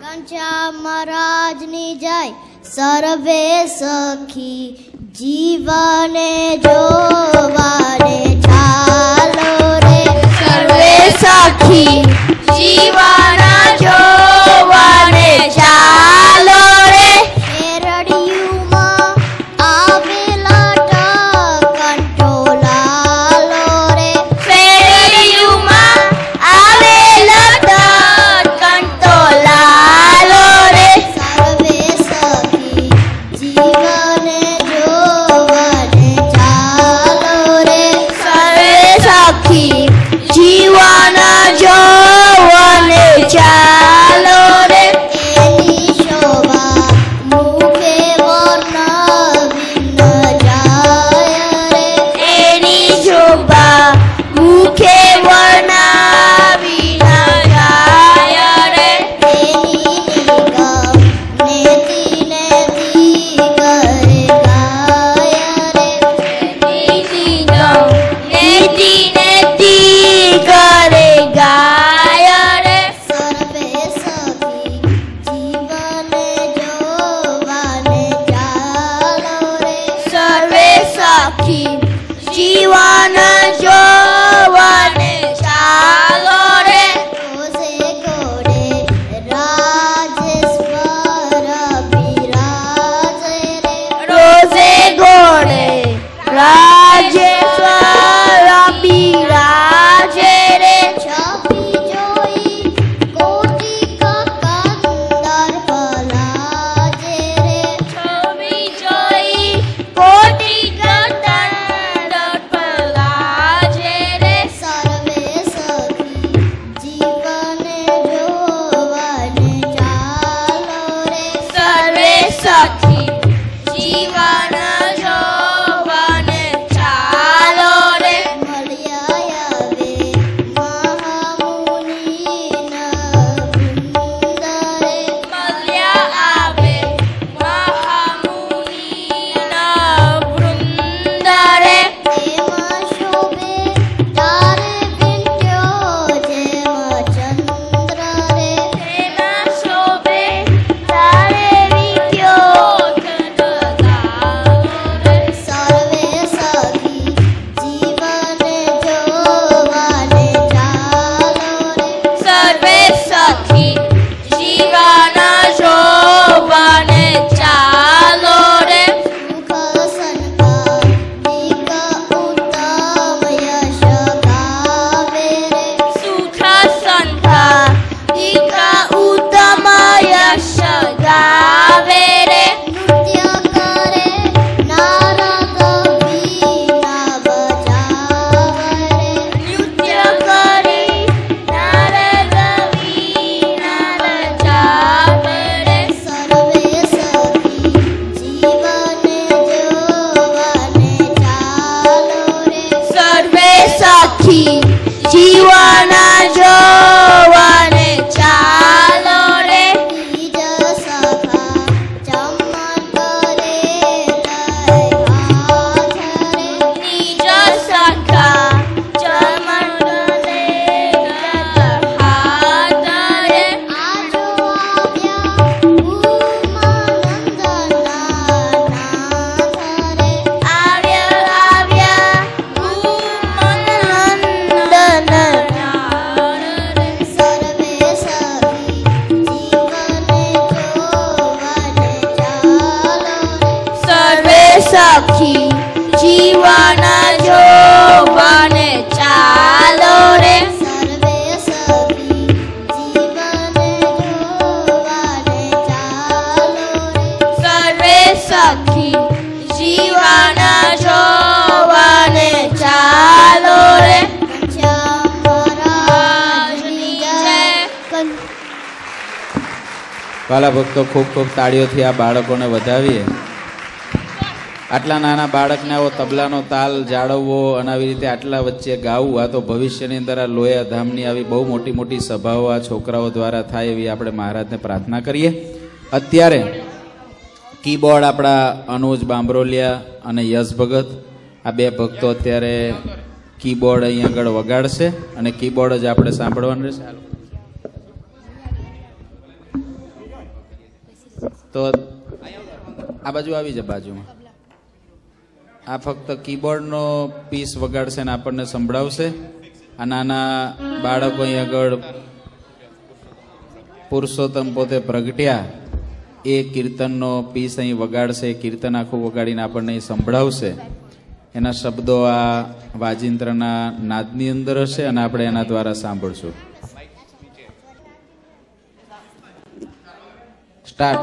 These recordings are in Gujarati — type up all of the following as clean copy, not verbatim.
ઘનશ્યામ મહારાજની જય. સર્વે સખી જીવને જોવાને ચાલો રે. સર્વે સખી જીવન જોવાને ચાલો રે. શેરડીયુમાં આવેલા કંટોલાલો રે. શેરડીયુમાં આવેલા કંટોલાલો રે. સર્વે સખી જીવને જોવાને ચાલો રે. સર્વે સખી જીવન જોવાને ચાલો રે. એની શોભા મુખે વર્ણવી ન જાય રે. એની શોભા મુખે વર્ણવી ન જાય રે. એની નિગમ નેતિ નેતિ કરે ગાય રે. નીતિ નેતિ કરે ગાય રે. સર્વે સખી જીવને જોવાને ચાલો રે. સર્વે સખી જીવન જોવાને ચાલો રે. રોષે ઘોડે રાજેશ્વર બિરાજે રે. રોજે ઘોડે રાજેશ્વર બિરાજે રે. છબી જોઈ કોટી કંદર પલાજે રે. છબી જોઈ કોટી કંદર પલાજે રે. સર્વે સખી જીવને જોવાને ચાલો રે. સર્વે સખી જીવન જોવાને ચાલો રે. મળ્યા આવે મહામુનિના વૃંદ રે. મળ્યા આવે મહામુનિના વૃંદ રે. તેમાં શોભે તારે વિંટ્યો જેમ ચંદ્ર રે. તેમાં શોભે તારે વિદ્યો ચંદ્રતારો રે. સર્વે સખી જીવને જોવાને ચાલો રે. સર્વે સખી જીવન જોવાને ચાલો રે. મુખ સંતાનિક ઉત્તમ યશ ગાવે રે. સુખ સંતાનિક ઉત્તમ યશ ગાવે રે. નૃત્ય કરે નારદ વીણા બજાવે રે. નૃત્ય કરી નારદ વીણા બજાવે રે. સર્વે સખી જીવને જોવાને ચાલો રે. સર્વે સખી જીવન જોવાને ચાલો રે. નિજ સખા ચમત્કારે લય હાથ રે. નિજ સખા ચમત્કારે હાથ રે. આજો આવ્યા ઉમાનંદના નાથ રે. આવ્યા ઉમનંદન સર્વે સખી જીવને જોવાને ચાલો રે. સર્વે સખી જીવન જોવાને ચાલો રે. સર્વે સખી જીવને જોવાને ચાલો રે. સર્વે સખી જીવન જોવાને ચાલો રે. ઘનશ્યામ મહારાજની જય. વાલા ભક્તો, ખૂબ ખૂબ તાળીઓથી આ બાળકોને વધાવીએ. આટલા નાના બાળકને આવો તબલાનો તાલ જાળવવો અને આવી રીતે આટલા વચ્ચે ગાવું, આ તો ભવિષ્યની અંદર આ લોયા ધામની આવી બહુ મોટી મોટી સભાઓ આ છોકરાઓ દ્વારા થાય એવી આપણે મહારાજને પ્રાર્થના કરીએ. અત્યારે કીબોર્ડ આપણા અનુજ બાંબરોલિયા અને યશ ભગત, આ બે ભક્તો અત્યારે કીબોર્ડ અહીં આગળ વગાડશે અને કીબોર્ડ જ આપણે સાંભળવાનું રહેશે. તો આ બાજુ આવી જાય બાજુમાં. આ ફક્ત કીબોર્ડનો પીસ વગાડશે ને આપણને સંભળાવશે. આ નાના બાળકો અહીં આગળ પુરુષોત્તમ પોતે પ્રગટ્યા એ કીર્તનનો પીસ અહીં વગાડશે. કીર્તન આખું વગાડીને આપણને અહીં સંભળાવશે. એના શબ્દો આ વાજિંત્રના નાદની અંદર હશે અને આપણે એના દ્વારા સાંભળશું. સ્ટાર્ટ.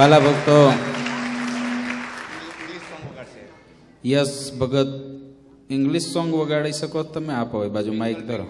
વાલા ભક્તો, યસ ભગત ઇંગ્લિશ સોંગ વગાડી શકો તમે? આપો એ બાજુ માઇક ધરો.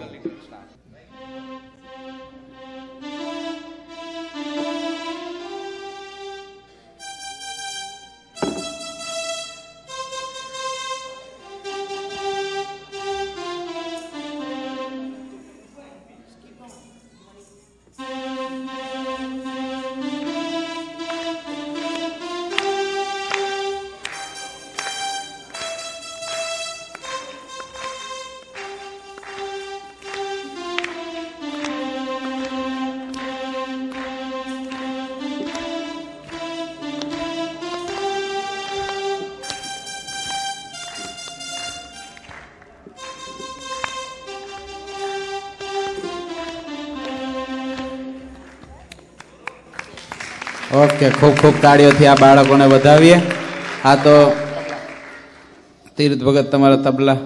ઓકે, ખૂબ ખૂબ તાળીઓથી આ બાળકોને વધાવીએ. આ તો તીર્થ ભગત તમારા તબલા.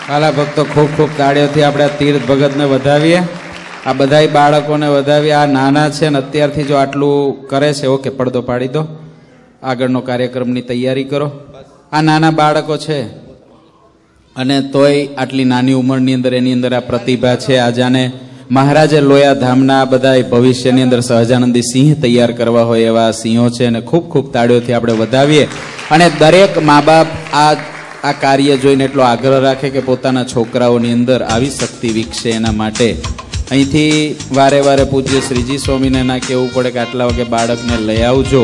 વાલા ભક્તો ખૂબ ખૂબ તાળીઓથી આપણે આ તીર્થ ભગતને વધાવીએ. આ બધાય બાળકોને વધાવીએ. આ નાના છે ને અત્યારથી જો આટલું કરે છે, ઓકે પડદો પાડી દો, આગળનો કાર્યક્રમની તૈયારી કરો. આ નાના બાળકો છે અને તોય આટલી નાની ઉંમરની અંદર એની અંદર આ પ્રતિભા છે. આજાને મહારાજે લોયા ધામના આ બધા ભવિષ્યની અંદર સહજાનંદી સિંહ તૈયાર કરવા હોય એવા સિંહો છે અને ખૂબ ખૂબ તાળીઓથી આપણે વધાવીએ. અને દરેક મા બાપ આ કાર્ય જોઈને એટલો આગ્રહ રાખે કે પોતાના છોકરાઓની અંદર આવી શક્તિ વિકસે એના માટે અહીંથી વારે વારે પૂજ્ય શ્રીજી સ્વામીને ના કહેવું પડે કે આટલા વાગે બાળકને લઈ આવજો.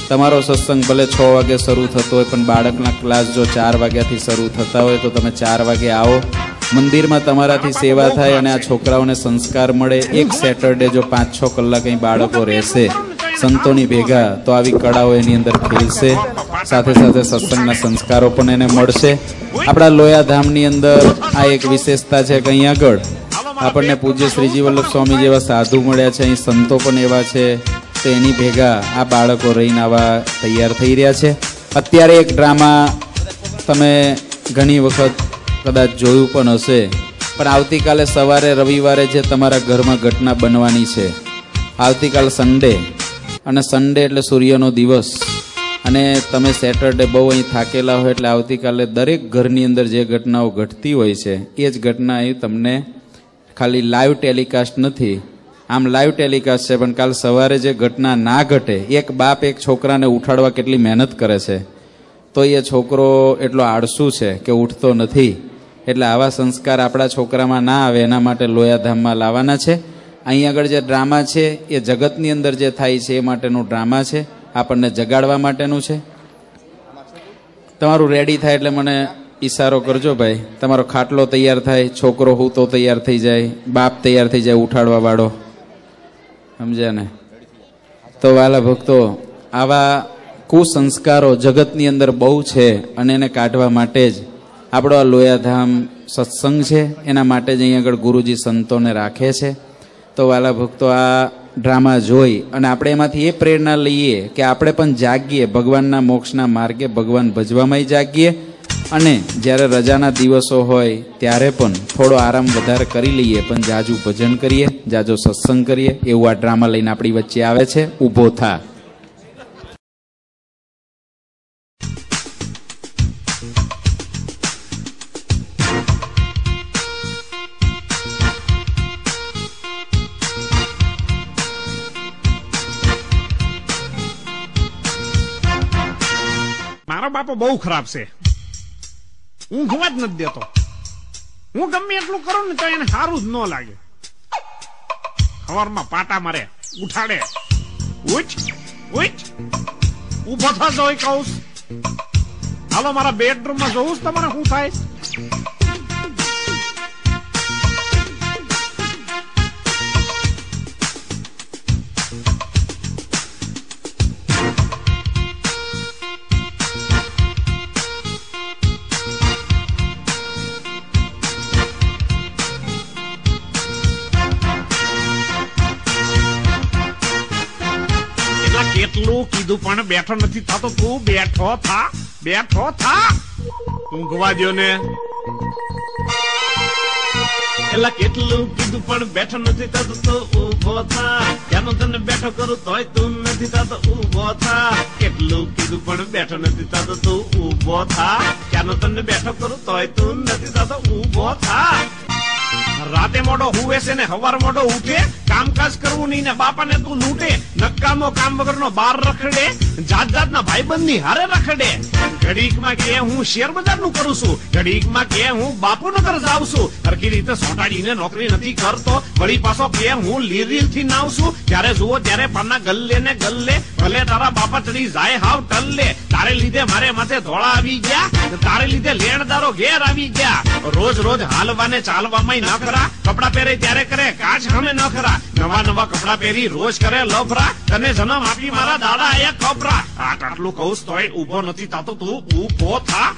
તમારો સત્સંગ ભલે 6 વાગે શરૂ થતો હોય પણ બાળકના ક્લાસ જો 4 વાગ્યાથી શરૂ થતા હોય તો તમે 4 વાગે આવો. મંદિરમાં તમારાથી સેવા થાય અને આ છોકરાઓને સંસ્કાર મળે. એક સેટરડે જો 5-6 કલાક અહીં બાળકો રહેશે સંતોની ભેગા તો આવી કળાઓ એની અંદર ખીલશે. સાથે સાથે સત્સંગના સંસ્કારો પણ એને મળશે. આપણા લોયા ધામની અંદર આ એક વિશેષતા છે કે અહીં આગળ આપણને પૂજ્ય શ્રીજી વલ્લભ સ્વામી જેવા સાધુ મળ્યા છે. અહીં સંતો પણ એવા છે તો એની ભેગા આ બાળકો રહીને આવા તૈયાર થઈ રહ્યા છે. અત્યારે એક ડ્રામા તમે ઘણી વખત કદાચ જોયું પણ હશે, પણ આવતીકાલે સવારે રવિવારે જે તમારા ઘરમાં ઘટના બનવાની છે, આવતીકાલ સન્ડે અને સન્ડે એટલે સૂર્યનો દિવસ અને તમે સેટરડે બહુ અહીં થાકેલા હોય એટલે આવતીકાલે દરેક ઘરની અંદર જે ઘટનાઓ ઘટતી હોય છે એ જ ઘટના અહીં તમને ખાલી લાઈવ ટેલિકાસ્ટ નથી, આમ લાઈવ ટેલિકાસ્ટ છે પણ કાલ સવારે જે ઘટના ના ઘટે. એક બાપ એક છોકરાને ઉઠાડવા કેટલી મહેનત કરે છે તો એ છોકરો એટલો આળસુ છે કે ઉઠતો નથી. એટલે આવા સંસ્કાર આપણા છોકરામાં ના આવે એના માટે લોયાધામમાં લાવવાના છે. અહીં આગળ જે ડ્રામા છે એ જગતની અંદર જે થાય છે એ માટેનું ડ્રામા છે, આપણને જગાડવા માટેનું છે. તમારું રેડી થાય એટલે મને ઈશારો કરજો ભાઈ. તમારો ખાટલો તૈયાર થાય, છોકરો હું તો તૈયાર થઈ જાય, બાપ તૈયાર થઈ જાય ઉઠાડવા વાળો, સમજ્યા ને? તો વાલા ભક્તો આવા કુસંસ્કારો જગતની અંદર બહુ છે અને એને કાઢવા માટે જ આપણો આ લોયાધામ સત્સંગ છે. એના માટે જ અહીં આગળ ગુરુજી સંતોને રાખે છે. તો વાલા ભક્તો આ ડ્રામા જોઈ અને આપણે એમાંથી એ પ્રેરણા લઈએ કે આપણે પણ જાગીએ, ભગવાનના મોક્ષના માર્ગે ભગવાન ભજવામાં જાગીએ અને જ્યારે રજાના દિવસો હોય ત્યારે પણ થોડો આરામ વધારે કરી લઈએ પણ જાજુ ભજન કરીએ, જાજો સત્સંગ કરીએ. એવું આ ડ્રામા લઈને આપણી વચ્ચે આવે છે. ઊભો થા. મારો બાપો બહુ ખરાબ છે, હું ઘુવા જ નથી દેતો. હું ગમે એટલું કરું ને તો એને સારું જ ન લાગે. સવારમાં પાટા મારે, ઉઠાડે, ઉઠ ઉઠ, ઉભો થશો કહું. હાલો મારા બેડરૂમમાં જોઉં તમારે શું થાય. કેટલું કીધું પણ બેઠો નથી થતો. તું બેઠો થા, બેઠો થા, ઊંઘવા દો ને. એલા કેટલું કીધું પણ બેઠો નથી થતો તો ઊભો થા. ત્યાંનો તને બેઠો કરું તોય તું નથી થતો ઊભો થા. કેટલું કીધું પણ બેઠો નથી થતો તું ઊભો થા. ત્યાંનો તને બેઠો કરું તોય તું નથી થતો ઊભો થા. રાતે મોડો હુવે છે ને હવાર મોડો ઉઠે, કામકાજ કરવું નહીં ને બાપાને તું લૂંટે. નકામો કામ વગરનો બાર રખડે, જાત જાતના ભાઈબંધ ની હારે રખડે. ઘડીકમાં કે હું શેર બજાર નું કરું છું, ઘડીકમાં કે હું બાપુનગર જાઉં છું. સરખી રીતે સોટાડીને નોકરી નથી કરતો, વળી પાછો કે હું લીરીલ થી નાવ છું. ત્યારે જુઓ ત્યારે પાના ગલ્લે ને ગલ્લે, ભલે તારા બાપા ચડી જાય હાવ ટલ્લે. તારે લીધે મારે માથે ધોળા આવી ગયા, તારે લીધે લેણદારો ઘેર આવી ગયા. રોજ રોજ હાલવાને ચાલવામાં ન ખરા, કપડા પહેરે ત્યારે કરે કાચ સામે ન ખરા. નવા નવા કપડા પહેરી રોજ કરે લફરા, તને જન્મ આપી મારા દાડા એ ખબરા. આટલું કહું તોય ઉભો નથી થતો તું ઊભો થા.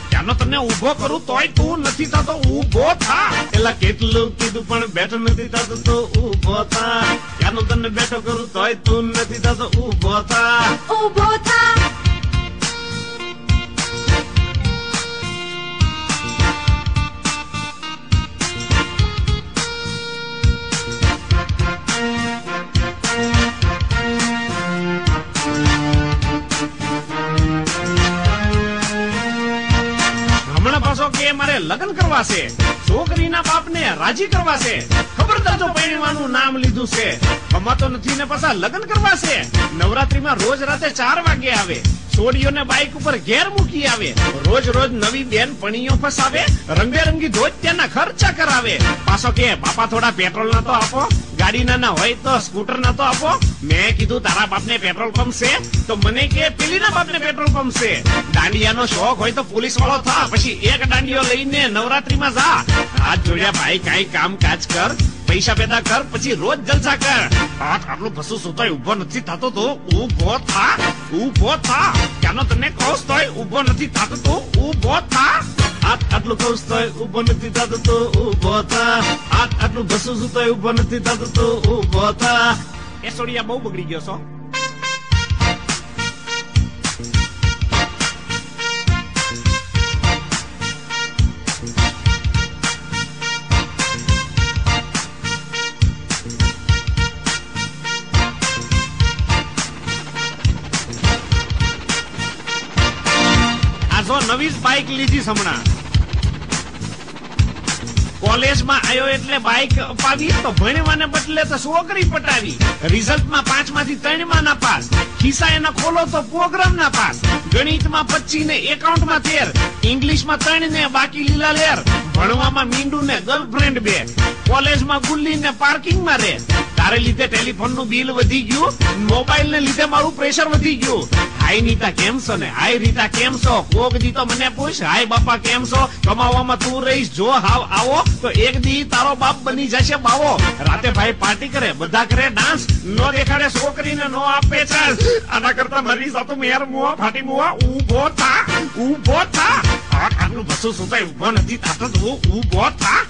ત્યાંનો તને ઊભો કરું તોય તું નથી થતો ઊભો થા. એલા કેટલું કીધું પણ બેઠો નથી થતો તું ઊભો થા. ત્યાંનો તને બેઠો કરું તોય તું નથી થતો ઊભો થા. ઊભો થા. કે મારે લગ્ન કરવા છે, છોકરીના બાપને રાજી કરવા છે, ખબરદાર જો પરણવાનું નામ લીધું છે, કમાતો નથી ને પાછા લગ્ન કરવા છે, નવરાત્રીમાં રોજ રાતે 4 વાગે આવે, છોડીઓને બાઇક ઉપર ઘેર મૂકી આવે, રોજ રોજ નવી બેન પણીઓ ફસાવે, રંગબેરંગી ધોતિયાના ખર્ચા કરાવે, પાછો કે બાપા થોડા પેટ્રોલ ના તો આપો, ગાડી ના હોય તો સ્કૂટર ના તો આપો. મેં કીધું તારા બાપને પેટ્રોલ પંપ છે? તો મને કે પેલીના બાપને પેટ્રોલ પંપ છે. દાંડિયાનો શોખ હોય તો પોલીસ વાળો થા, પછી એક દાંડિયો લઈને નવરાત્રીમાં જા. હાથ જોડ્યા ભાઈ, કાંઈ કામ કાજ કર, પૈસા પેદા કર, પછી રોજ જલસા કર. આટલું ભસું સુતોય ઉભો નથી થતો તો ઉભો થા, ઉભો થા. ક્યાંનો તને કહું તોય ઉભો નથી થતો તો ઉભો થા. આટલું કહું તોય ઉભો નથી થતો તો ઉભો થા. આટલું ભસું સુતોય ઉભો નથી થતો તો ઉભો થા. એ સોડિયા બહુ બગડી ગયો છો. નવી બાઇક લીધી હમણાં, કોલેજમાં આવ્યો એટલે બાઇક અપાવી, તો ભણવાને બદલે તો છોકરી પટાવી. રિઝલ્ટમાં 5 માંથી 3 માં ના પાસ, ખિસ્સા એના ખોલો તો પ્રોગ્રામ ના પાસ. ગણિતમાં 25 ને એકાઉન્ટમાં 13, ઇંગ્લિશમાં 3 ને બાકી લીલા લેર. ભણવામાં મીંડું ને ગર્લફ્રેન્ડ 2, કોલેજમાં ગુલ્લી ને પાર્કિંગમાં રે. તારે લીધે ટેલિફોન નું બિલ વધી ગયું, મોબાઈલ ને લીધે મારું પ્રેશર વધી ગયું. હાય નીતા કેમ છો ને હાય રીતા કેમ છો, કોક દી તો મને પૂછ હાય બાપા કેમ છો. કમાવામાં તું રહીશ જો હાવ આવો, તો એક દી તારો બાપ બની જશે બાવો. રાતે ભાઈ પાર્ટી કરે, બધા કરે ડાન્સ, નો દેખાડે છોકરીને નો આપે ચાન્સ. આના કરતા મરી જાતું મેર મુવા ફાટી મુવા. ઉભો થા, ઉભો થા. આટલું ભસું સુતાય ઉભો નથી થતો તો ઉભો થા,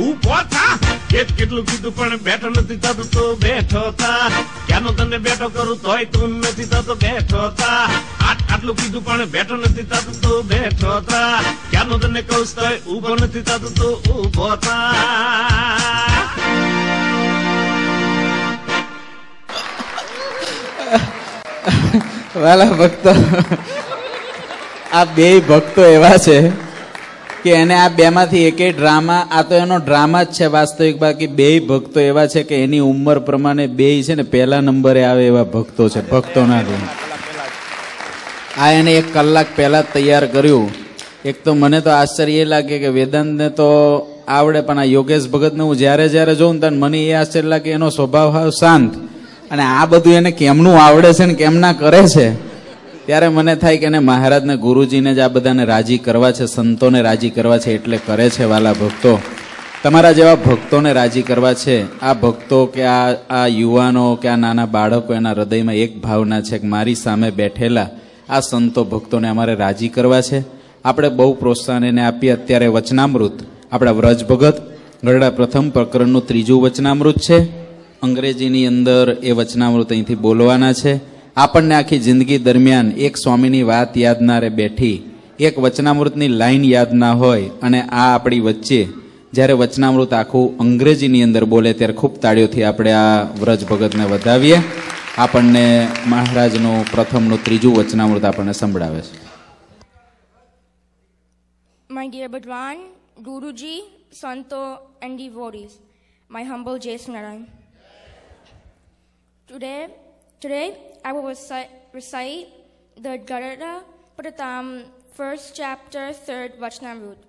ઉભો થા. કેટલું કીધું પણ બેઠો નથી થતું તો બેઠો થા. ક્યાંનો તને બેઠો કરું તોય તું નથી થતો બેઠો થા. આટલું કીધું પણ બેઠો નથી થતું તો બેઠો થા. ક્યાંનો તને કહું તોય ઉભો નથી થતું તો ઉભો થા. વાલા ભક્તો, આ બે ભક્તો એવા છે કે એને આ બેમાંથી એકેય ડ્રામા, આ તો એનો ડ્રામા જ છે વાસ્તવિક. બાકી બે ભક્તો એવા છે કે એની ઉંમર પ્રમાણે બે છે ને પહેલા નંબરે આવે એવા ભક્તો છે. ભક્તોના આ એને 1 કલાક પહેલા તૈયાર કર્યું. એક તો મને તો આશ્ચર્ય એ લાગે કે વેદાંતને તો આવડે, પણ આ યોગેશ ભગતને હું જ્યારે જ્યારે જોઉં ને મને એ આશ્ચર્ય લાગે એનો સ્વભાવ હાવ શાંત, અને આ બધું એને કેમનું આવડે છે ને કેમના કરે છે. ત્યારે મને થાય કે એને મહારાજને ગુરુજીને જ આ બધાને રાજી કરવા છે, સંતોને રાજી કરવા છે એટલે કરે છે. વાલા ભક્તો, તમારા જેવા ભક્તોને રાજી કરવા છે. આ ભક્તો કે આ યુવાનો કે આ નાના બાળકો, એના હૃદયમાં એક ભાવના છે કે મારી સામે બેઠેલા આ સંતો ભક્તોને અમારે રાજી કરવા છે. આપણે બહુ પ્રોત્સાહન એને આપીએ. અત્યારે વચનામૃત આપણા વ્રજ ભગત ગરડા પ્રથમ પ્રકરણનું 3જું વચનામૃત છે. અંગ્રેજીની અંદર એ વચનામૃત અહીંથી બોલવાના છે. આપણને આખી જિંદગી દરમિયાન એક સ્વામીની વાત યાદ ના રહે બેઠી, એક વચનામૃતની લાઈન યાદ ના હોય, અને આ આપણી વચ્ચે જ્યારે વચનામૃત આખું અંગ્રેજીની અંદર બોલે ત્યારે ખૂબ તાળીઓથી આપણે આ વ્રજ ભગતને વધાવીએ. આપણને મહારાજનું પ્રથમનું 3જું વચનામૃત આપણને સંભળાવે છે. My dear Bhagwan, Guruji, Santo and devotees, my humble Jai Sinaran. Today I will recite the Garuda Pratam, 1st chapter, 3rd Vachnamrut.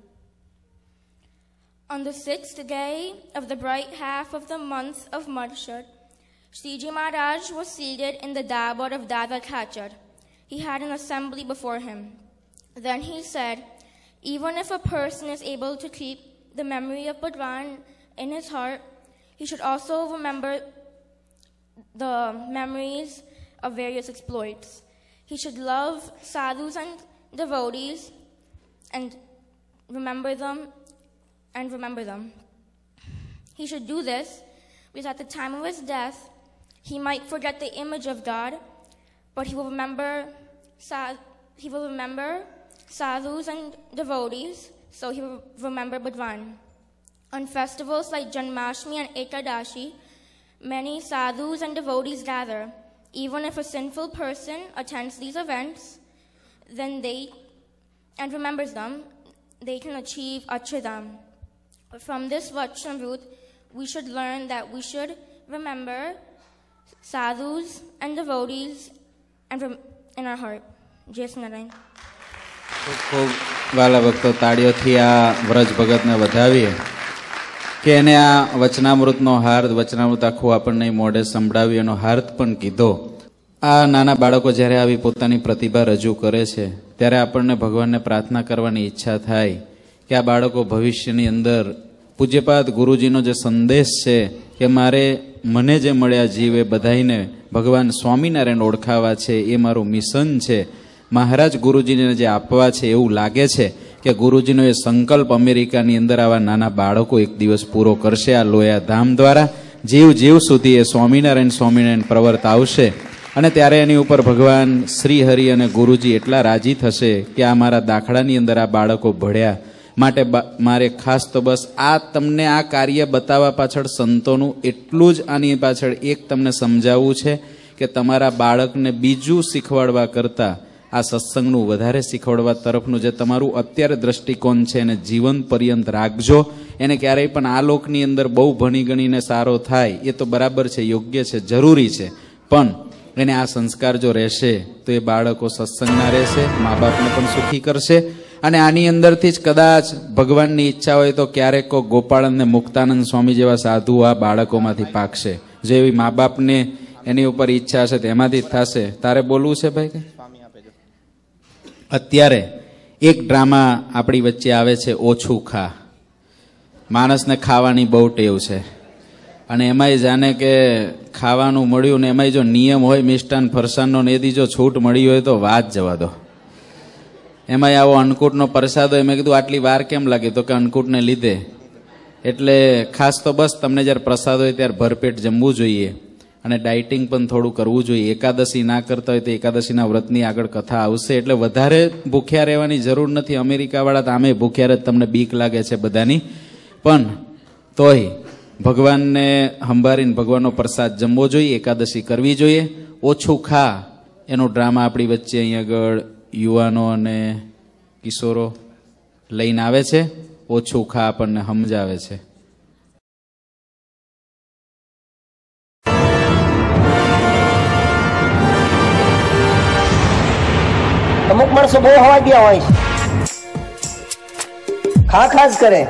On the 6th day of the bright half of the month of Marshad, Sriji Maharaj was seated in the Dabar of Dada Khachar. He had an assembly before him. Then he said, even if a person is able to keep the memory of Bhagwan in his heart, he should also remember the memories of various exploits. He should love sadhus and devotees and remember them. He should do this because at the time of his death, he might forget the image of God, but he will remember sadhus and devotees, so he will remember Bhagwan. On festivals like Janmashtami and Ekadashi, many sadhus and devotees gather. Even if a sinful person attends these events and remembers them, they can achieve Achadam. From this Vachanamrut, we should learn that we should remember sadhus and devotees and in our heart. Jai Narayan. ખૂબ ખૂબ વાલા ભક્તો, તાળીઓથી આ વ્રજ ભગતને વધાવીએ કે એને આ વચનામૃતનો હાર્દ, વચનામૃત આખું આપણને મોઢે સંભળાવ્યું, એનો હાર્દ પણ કીધો. આ નાના બાળકો જ્યારે આવી પોતાની પ્રતિભા રજૂ કરે છે ત્યારે આપણને ભગવાનને પ્રાર્થના કરવાની ઈચ્છા થાય કે આ બાળકો ભવિષ્યની અંદર પૂજ્યપાદ ગુરુજીનો જે સંદેશ છે કે મને જે મળ્યા જીવ એ બધાઈને ભગવાન સ્વામિનારાયણ ઓળખાવા છે, એ મારું મિશન છે. મહારાજ ગુરુજીને જે આપવા છે એવું લાગે છે કે ગુરુજીનો એ સંકલ્પ અમેરિકાની અંદર આવા નાના બાળકો એક દિવસ પૂરો કરશે. આ લોયા ધામ દ્વારા જીવ સુધી એ સ્વામિનારાયણ પ્રવર્ત આવશે અને ત્યારે એની ઉપર ભગવાન શ્રી હરિ અને ગુરુજી એટલા રાજી થશે કે આ મારા દાખલાની અંદર આ બાળકો ભળ્યા, માટે મારે ખાસ તો બસ તમને આ કાર્ય બતાવવા પાછળ સંતોનું એટલું જ આની પાછળ એક તમને સમજાવવું છે કે તમારા બાળકને બીજું શીખવાડવા કરતાં આ સત્સંગનું વધારે શીખવાડવા તરફનું જે તમારું અત્યારે દ્રષ્ટિકોણ છે એને જીવન પર્યંત રાખજો. એને ક્યારેય પણ આ લોકની અંદર બહુ ભણી ગણીને સારો થાય એ તો બરાબર છે, યોગ્ય છે, જરૂરી છે, પણ એને આ સંસ્કાર જો રહેશે તો એ બાળકો સત્સંગના રહેશે, મા બાપને પણ સુખી કરશે અને આની અંદરથી જ કદાચ ભગવાનની ઈચ્છા હોય તો ક્યારેક ગોપાળન ને મુક્તાનંદ સ્વામી જેવા સાધુ આ બાળકોમાંથી પાકશે. જે એવી મા બાપને એની ઉપર ઈચ્છા હશે તેમાંથી જ થશે. તારે બોલવું છે ભાઈ? અત્યારે એક ડ્રામા આપણી વચ્ચે આવે છે, ઓછું ખા. માણસને ખાવાની બહુ ટેવ છે અને એમાંય જાણે કે ખાવાનું મળ્યું ને એમાંય જો નિયમ હોય મિષ્ટાન ફરસાણનો ને એથી જો છૂટ મળી હોય તો વાત જવા દો. એમાંય આવો અન્નકૂટનો પ્રસાદ હોય. મેં કીધું આટલી વાર કેમ લાગી? તો કે અન્નકૂટને લીધે. એટલે ખાસ તો બસ તમને જ્યારે પ્રસાદ હોય ત્યારે ભરપેટ જમવું જોઈએ અને ડાયટિંગ પણ થોડું કરવું જોઈએ. એકાદશી ના કરતા હોય તો એકાદશીના વ્રતની આગળ કથા આવશે, એટલે વધારે ભૂખ્યા રહેવાની જરૂર નથી. અમેરિકાવાળા તો આમે ભૂખ્યા જ તમને બીક લાગે છે બધાની, પણ તોય ભગવાનને સંભાળીને ભગવાનનો પ્રસાદ જમવો જોઈએ, એકાદશી કરવી જોઈએ. ઓછું ખા એનો ડ્રામા આપણી વચ્ચે અહીં આગળ યુવાનો અને કિશોરો લઈને આવે છે. ઓછું ખા આપણને સમજાવે છે. અમુક માણસો બહુ હવા ગયા હોય છે, ખા જ કરે,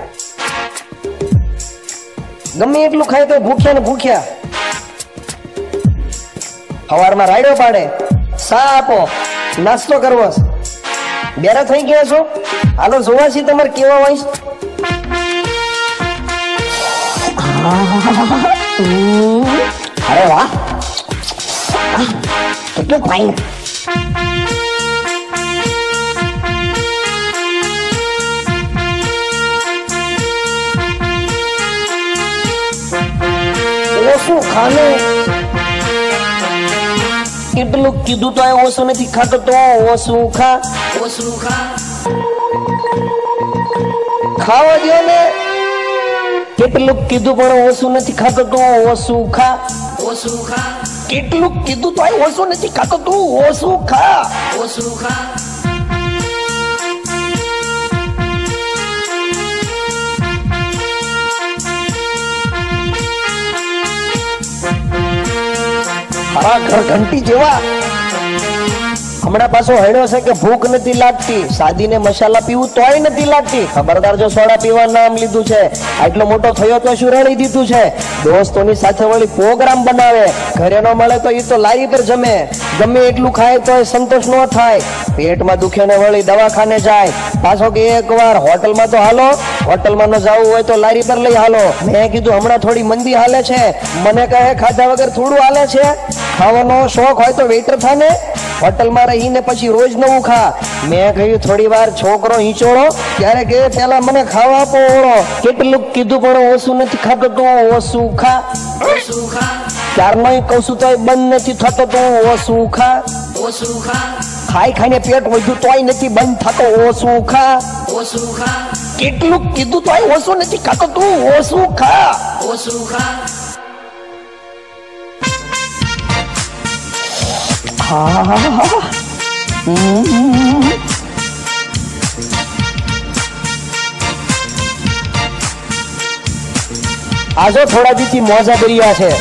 ગમે એટલું ખાય તો ભૂખ્યા ને ભૂખ્યા. સવારમાં રાયડો પાડે, સા આપો, નાસ્તો કરવો, બેરા થઈ ગયા છો, હાલો જોવા છે તમારે કેવા હોય છે. અરે વાહ, કેટલું ફાઈન. ઓછું ખાને, એટલું કીધું તો ઓછું નથી ખાતો તો ઓછું ખા. ખાવા દો ને, કેટલું કીધું પણ ઓછું નથી ખાતો તો ઓછું ખા. કેટલું કીધું તો ઓછું નથી ખાતો તો ઓછું ખા. મારા ઘર ઘંટી જેવા. હમણાં પાછો હણ્યો છે કે ભૂખ નથી લાગતી, સાદીને મસાલા પીવું તોય નથી લાગતી. ખબરદાર જો સોડા પીવાનું નામ લીધું છે, આટલો મોટો થયો તો શું રણી દીધું છે. દોસ્તોની સાથે વળી પ્રોગ્રામ બનાવે, ઘરે ન મળે તો એ તો લારી પર જમે. ગમે એટલું ખાય તો સંતોષ ન થાય, પેટમાં દુખે ને વળી દવાખાને જાય. પાછો કે એક વાર હોટલમાં તો હાલો, હોટલમાં ન જવું હોય તો લારી પર લઈ હાલો. મેં કીધું હમણાં થોડી મંદી હાલે છે, મને કહે ખાધા વગર થોડું હાલે છે. ખાવાનો શોખ હોય તો વેઇટર થાને, હોટલમાં રહીને પછી રોજ નવું ખા. મેં કહ્યું થોડી વાર છોકરો હિંચોળો, ત્યારે કે પેલા મને ખાવા આપો ઓળો. કેટલું કીધું પણ ઓછું નથી ખાતો તો ઓછું ખા. ક્યારનો કહું છું તો બંધ નથી થતો તો ઓછું ખા. ખાઈ ખાઈને પેટ વધ્યું તોય નથી બંધ થતો ઓછું ખા. કેટલું કીધું તોય ઓછું નથી ખાતો તો ઓછું ખા. આજો થોડા દીથી મોજા દરિયા છે.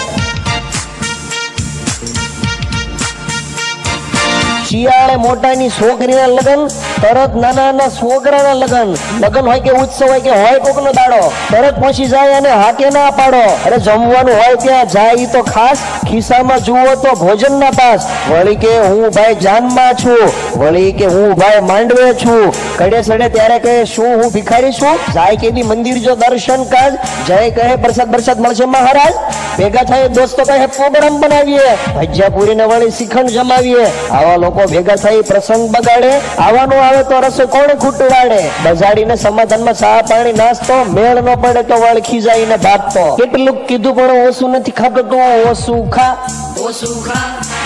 શિયાળે મોટાની છોકરીના લગન, તરત નાના છોકરાના લગન. લગન હોય કે ઉત્સવ હોય કે હોય કોકનો દાડો, તરત પહોંચી જાય અને હાકે ના પાડો. અરે જમવાનું હોય ત્યાં જાય તો ખાસ, ખિસ્સામાં જુઓ તો ભોજન ના પાસ. વળી કે હું ભાઈ જાનમાં છું, વળી કે હું ભાઈ માંડવે છું. કડે સડે ત્યારે કહે શું હું ભિખારી છું. જાય કેદી મંદિર જો દર્શન કાજ, જય કહે પ્રસાદ મળશે મહારાજ. ભેગા થાય દોસ્તો કહે પ્રોગ્રામ બનાવીએ, ભજીયા પૂરીને વળી શ્રીખંડ જમાવીએ. આવા લોકો ભેગા થઈ પ્રસંગ બગાડે, આવવાનું આવે તો રસો કોણ ખૂટવાડે. બજાડીને સમાધાનમાં ચા પાણી નાસ્તો, મેળ ન પડે તો વળખી જાય ભાગતો. કેટલું કીધું પણ ઓછું નથી ખાતો તું ઓછું ખા.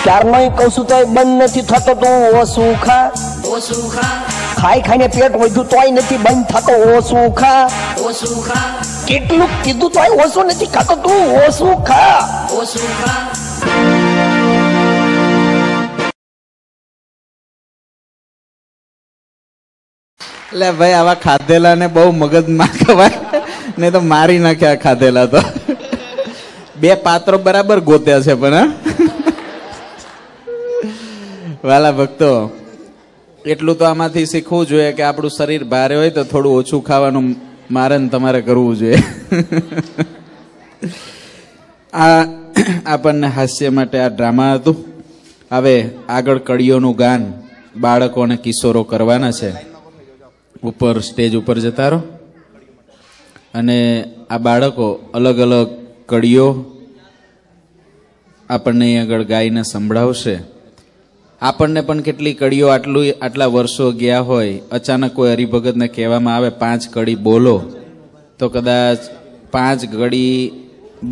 ક્યારનો કહું છું તો બંધ નથી થતો તું ઓછું ખા. ખાઈ ખાઈને પેટ વધ્યું તોય નથી બંધ થતો ઓછું ખા. કેટલું કીધું તોય ઓછું નથી ખાતો તું ઓછું ખા. એટલે ભાઈ આવા ખાધેલા ને બહુ મગજમાં ખવાય ને, તો મારી નાખ્યા ખાધેલા તો. બે પાત્રો બરાબર ગોત્યા છે પણ. વાલા ભક્તો, એટલું તો આમાંથી શીખવું જોઈએ કે આપણું શરીર ભારે હોય તો થોડું ઓછું ખાવાનું મારે ને તમારે કરવું જોઈએ. આ આપણને હાસ્ય માટે આ ડ્રામા હતું. હવે આગળ કડીઓનું ગાન બાળકો અને કિશોરો કરવાના છે. ઉપર સ્ટેજ ઉપર જતા રહો અને આ બાળકો અલગ અલગ કડીઓ આપણને અહીં આગળ ગાઈને સંભળાવશે. આપણને પણ કેટલી કડીઓ આટલા વર્ષો ગયા હોય, અચાનક કોઈ હરિભગતને કહેવામાં આવે 5 કડી બોલો, તો કદાચ 5 કડી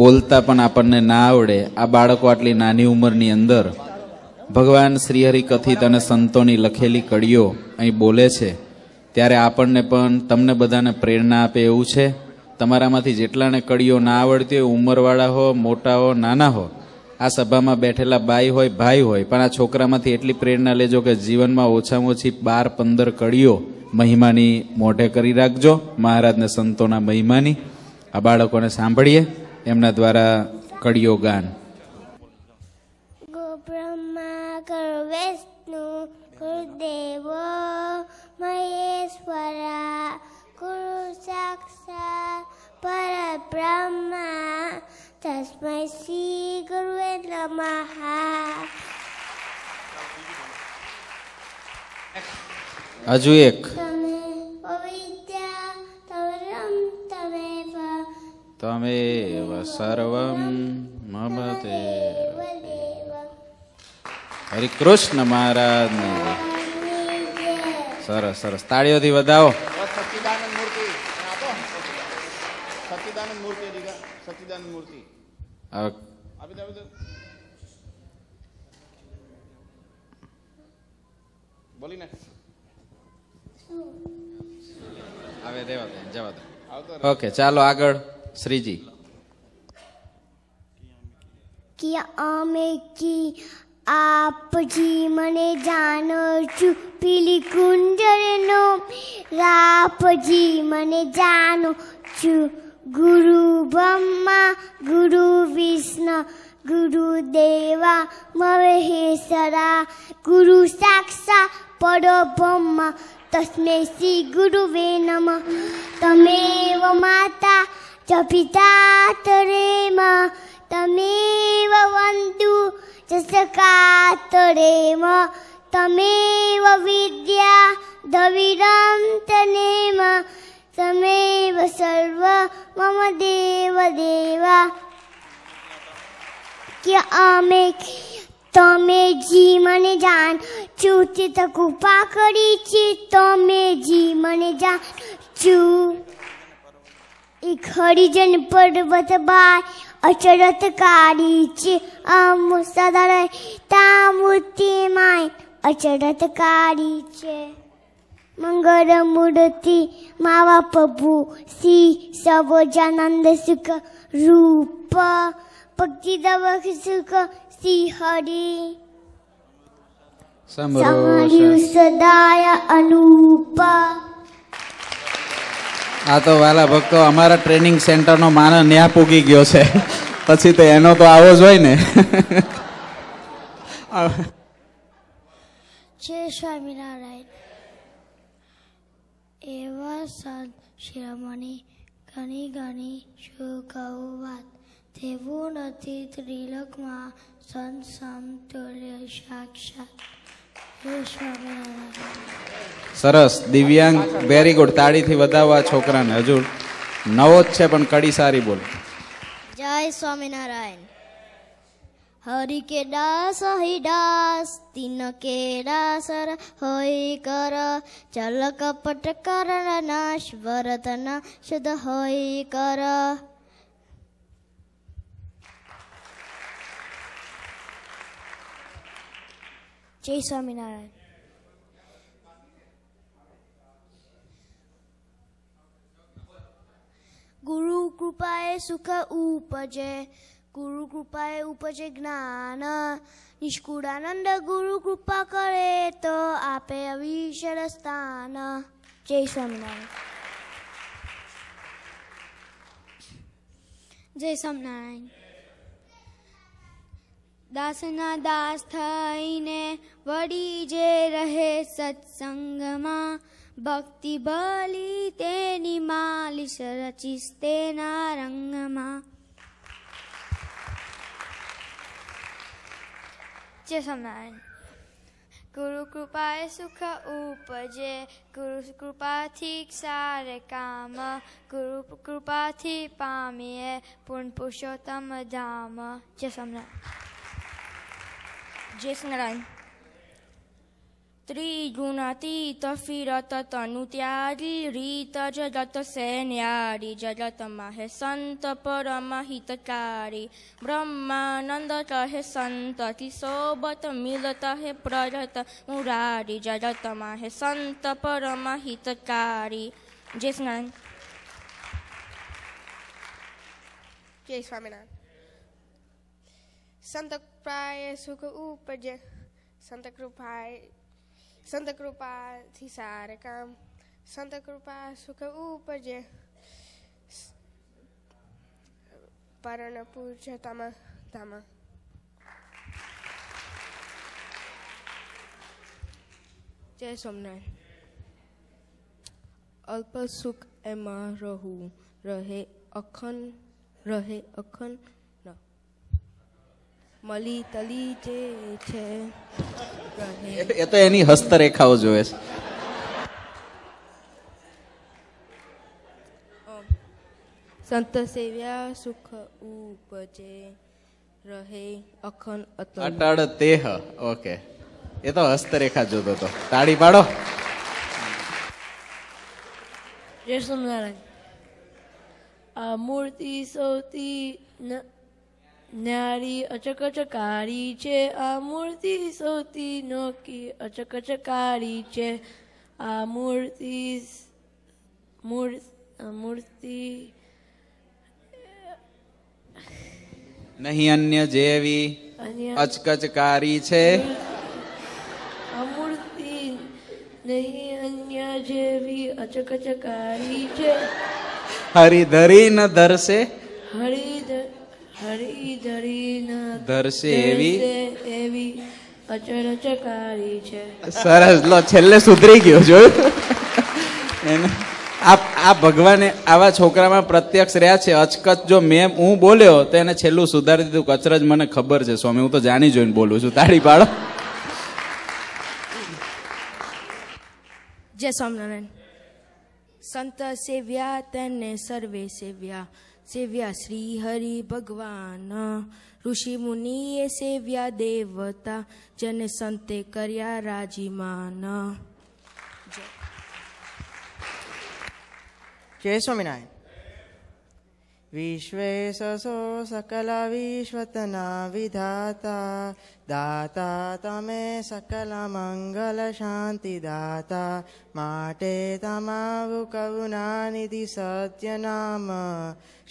બોલતા પણ આપણને ના આવડે. આ બાળકો આટલી નાની ઉંમરની અંદર ભગવાન શ્રીહરિ કથિત અને સંતોની લખેલી કડીઓ અહીં બોલે છે, ત્યારે આપણને પણ તમને બધાને પ્રેરણા આપે એવું છે. તમારામાંથી જેટલાને કડીઓ ના આવડતી હોય, ઉંમરવાળા હો, મોટા હો, નાના હો, આ સભામાં બેઠેલા બાઈ હોય, ભાઈ હોય, પણ આ છોકરામાંથી એટલી પ્રેરણા લેજો કે જીવનમાં ઓછામાં ઓછી 12-15 કડીઓ મહિમાની મોઢે કરી રાખજો, મહારાજને સંતોના મહિમાની. આ બાળકોને સાંભળીએ એમના દ્વારા કડીઓ ગાન. ગો બ્રહ્મા ગુરુ વિષ્ણુ ગુરુદેવો મહેશ્વરા ગુરુ સાક્ષાત પરબ્રહ્મા તસ્મૈ શ્રી ગુરુવે નમઃ. હજુ એક. તમે અવિદ્યા તવરમ તમેવ તમેવ સર્વમ મમ દેવ. હરે કૃષ્ણ મહારાજને સરસ સરસ તાળીઓથી વધાવો. ઓકે, ચાલો આગળ શ્રીજી. અમે કી આપજી મને જાણો છું, પીલી કુંજરનો રાપજી મને જાણો છું. ગુરુ બ્રહ્મા ગુરુ વિષ્ણુ ગુરુદેવા મહેશ્વરા ગુરુ સાક્ષાત પરબ્રહ્મ તસ્મૈ શ્રી ગુરુવે નમઃ. તમેવ માતા ચ પિતા તરેમ તમેવ વંદુ ચ સખા તરેમ તમેવ વિદ્યા ધવિરમ તનેમ તમેવ સર્વ મમ દેવ દેવા. કે અમે તમે જી મને જાણ છું, ચિત્ત કૃપા કરી છે તમે જી મને જાણ છું. એક હરિજન પર્વત બાય અચરતકારી છે, આમ સદા તામૂર્તિ માય અચરતકારી છે. મંગળ મૂર્તિ માવા પ્રભુ શ્રી સર્વજાનંદ સુખ રૂપ ભક્તિ દવક સુખ શ્રી હરિ સમર્યું સદાય અનુપ. આ તો વાલા ભક્તો અમારા ટ્રેનિંગ સેન્ટરનો માણસ ન્યા પૂગી ગયો છે, પછી તો એનો તો આવો જ હોય ને. જય સ્વામિનારાયણ. એવા સંત શિરોમણી ઘણી ઘણી શું કહું વાત, તેવું નથી ત્રિલોકમાં સંત સમતુલ્ય સાક્ષાત. જય સ્વામિનારાયણ. સરસ. દિવ્યાંગ, વેરી ગુડ. તાળીથી વધાવો આ છોકરાને. હજુ નવો જ છે પણ કડી સારી બોલ. જય સ્વામિનારાયણ. હરિ કે દાસ હરિ દાસ તીન કે દાસર હોય કર, ચલ કપટ કરણ નાશ વરતન શુદ્ધ હોય કર. જય સ્વામિનારાયણ. ગુરુ કૃપાએ સુખ ઉપજે, ગુરુ કૃપાએ ઉપજે જ્ઞાન, નિષ્કુળાનંદ ગુરુ કૃપા કરે તો આપે અવિચળ સ્થાન. જય સ્વામિનારાયણ. જય સ્વામિનારાયણ. દાસના દાસ થઈને વળી જે રહે સત્સંગમાં, ભક્તિ ભલી તેની માલિશ રચીશ તેના રંગમાં. જય સ્વામિનારાયણ. ગુરુ કૃપાએ સુખ ઉપજે, ગુરુ કૃપાથી સારે કામ, ગુરુ કૃપાથી પામીએ પૂર્ણ પુરુષોત્તમ ધામ. જય સ્વામિનારાયણ. જય સ્વામિનારાયણ. ત્રિગુણાતીત ફિરત તનુ ત્યારી, રીત જગત સે ન્યારી, જગત માહે સંત પરમ હિતકારી, બ્રહ્માનંદ કહે સંતથી સોબત, મિલત હે પ્રજત મુરારી, જગત માહે સંત પરમ હિતકારી. જય સ્વામિનારાયણ. જય સ્વામિનારાયણ. સંત કૃપાએ સુખ ઉપજે, સંત કૃપાથી સારે કામ, સંત કૃપા સુખ ઉપજે, પરણ પૂજ્યતમ ધામ. જય સ્વામિનારાયણ. અલ્પ સુખ એમાં રહું, રહે અખંડ મળી તલી જે છે એ તો એની હસ્તરેખાઓ જોવે છે. સંત સેવ્યા સુખ ઉપજે, રહે અખંડ અટળ તેહ. ઓકે, એ તો હસ્તરેખા જોતો હતો. તાળી પાડો. જય સ્વામિનારાયણ. આ મૂર્તિ સૌથી ન્યારી અચકચકારી છે, આ મૂર્તિ સૌથી નોકી અચકચકારી છે, આ મૂર્તિ નહીં અન્ય જેવી અચકચકારી છે, આ મૂર્તિ નહીં અન્ય જેવી અચકચકારી છે, હરિધરી ન ધરશે હરિધરી ન ધરશે એવી અચરચકારી છે. સરસ. લો, છેલ્લે સુધરી ગયો. જોયું એને. આ ભગવાને આવા છોકરામાં પ્રત્યક્ષ રહ્યા છે. અચકચ જો હું બોલ્યો તો એને છેલ્લું સુધારી દીધું. અચરજ મને ખબર છે સ્વામી, હું તો જાણી જોઈને બોલું છું. તાળી પાડો. જય સ્વામિનારાયણ. સંત સેવ્યા તેને સર્વે સેવ્યા, સેવ્યા શ્રી હરિ ભગવાન, ઋષિ મુનિએ સેવ્યા દેવતા, જેને સંતે કર્યા રાજીમાન. જય સ્વામિનારાયણ. વિશ્વેશસો સકલ વિશ્વતના વિધાતા, દાતા તમે સકલ મંગલ શાંતિ દાતા, માટે તમારું કરુણાનિધિ સત્ય નામ,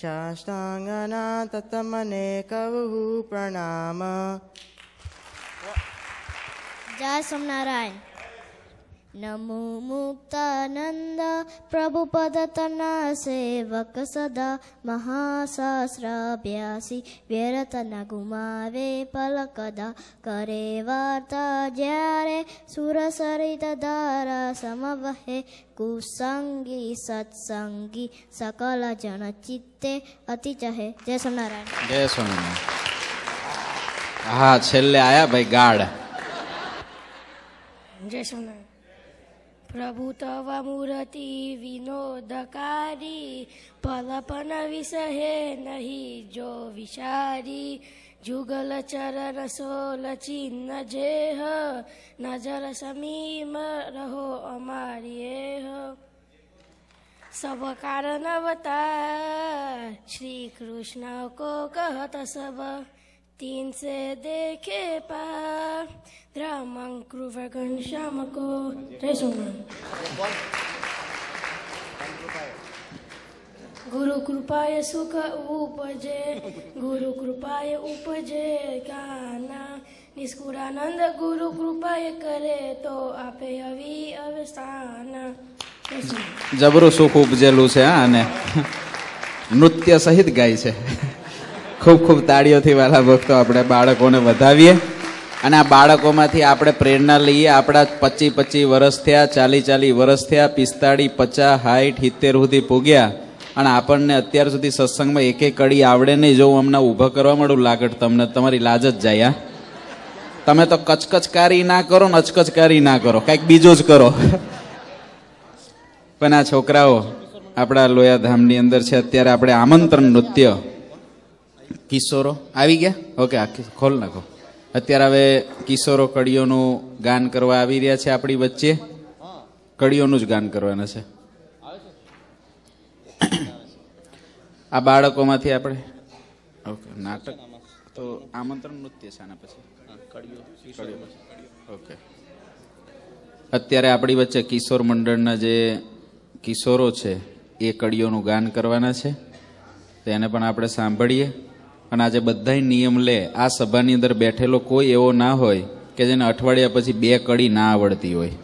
સાષ્ટાંગના તતમને કહું પ્રણામ. જય સ્વામિનારાયણ. નમો મુક્તાનંદ પ્રભુપદ તના સેવક સદા મહાશાસ્ત્રાભ્યાસી વ્યરત ન ગુમાવે પલકદા કરે વાર્તા જ્યારે સુરસરિત ધારા સમવહે કુસંગી સત્સંગી સકલ જન ચિત્તે અતિ ચહે. જય સ્વામિનારાયણ. જય સ્વામિનારાયણ. હા, છેલ્લે આયા ભાઈ ગાઢ. જય સ્વામિનારાયણ. પ્રભુ તવ મૂર્તિ વિનોદકારી પલપન વિસહે નહીં જો વિચારી જુગલ ચરણ સોલ ચિહ્ન જેહ નજર સમીમ રહો અમારી सब कारण अवतार श्री कृष्ण को कहत सब तीन से देखे पार रामं कृपा घनश्याम को. जय सोमनाथ. गुरु कृपाय सुख उपजे गुरु कृपाय उपजे ज्ञाना निष्कुरानंद गुरु कृपाय करे तो आपे अवी अवस्थान. જબરું સુખ ઉપજેલું છે. હા, અને નૃત્ય સહિત ગાય છે. ખૂબ ખૂબ તાળીઓથી વાલા ભક્તો આપણે બાળકોને વધાવીએ અને આ બાળકોમાંથી આપણે પ્રેરણા લઈએ. આપણા 25 વર્ષ થયા, 40 વર્ષ થયા, 45, 50, 60, 70 સુધી પૂગ્યા અને આપણને અત્યાર સુધી સત્સંગમાં એક કડી આવડે નહીં. જો હું હમણાં ઊભા કરવા માંડું લાગત તમને, તમારી લાજ જ જાય. હા, તમે તો કચકચકારી ના કરો ને અચકચકારી ના કરો, કંઈક બીજું જ કરો. પણ આ છોકરાઓ આપણા લોયાધામની અંદર છે. અત્યારે આપણે આમંત્રણ નૃત્ય કિશોરો આવી ગયા. ઓકે, ખોલ નાખો. અત્યારે હવે કિશોરો કડીઓનું ગાન કરવા આવી રહ્યા છે આપણી વચ્ચે. કડીઓનું જ ગાન કરવાના છે. આ બાળકોમાંથી આપણે ઓકે નાટક તો આમંત્રણ નૃત્ય છે આના પછી કડીઓ. ઓકે, અત્યારે આપણી વચ્ચે કિશોર મંડળના જે કિશોરો છે એ કડીઓનું ગાન કરવાના છે. તેને પણ આપણે સાંભળીએ. અને આજે બધા નિયમ લે. આ સભાની અંદર બેઠેલો કોઈ એવો ના હોય કે જેને અઠવાડિયા પછી 2 કડી ના આવડતી હોય.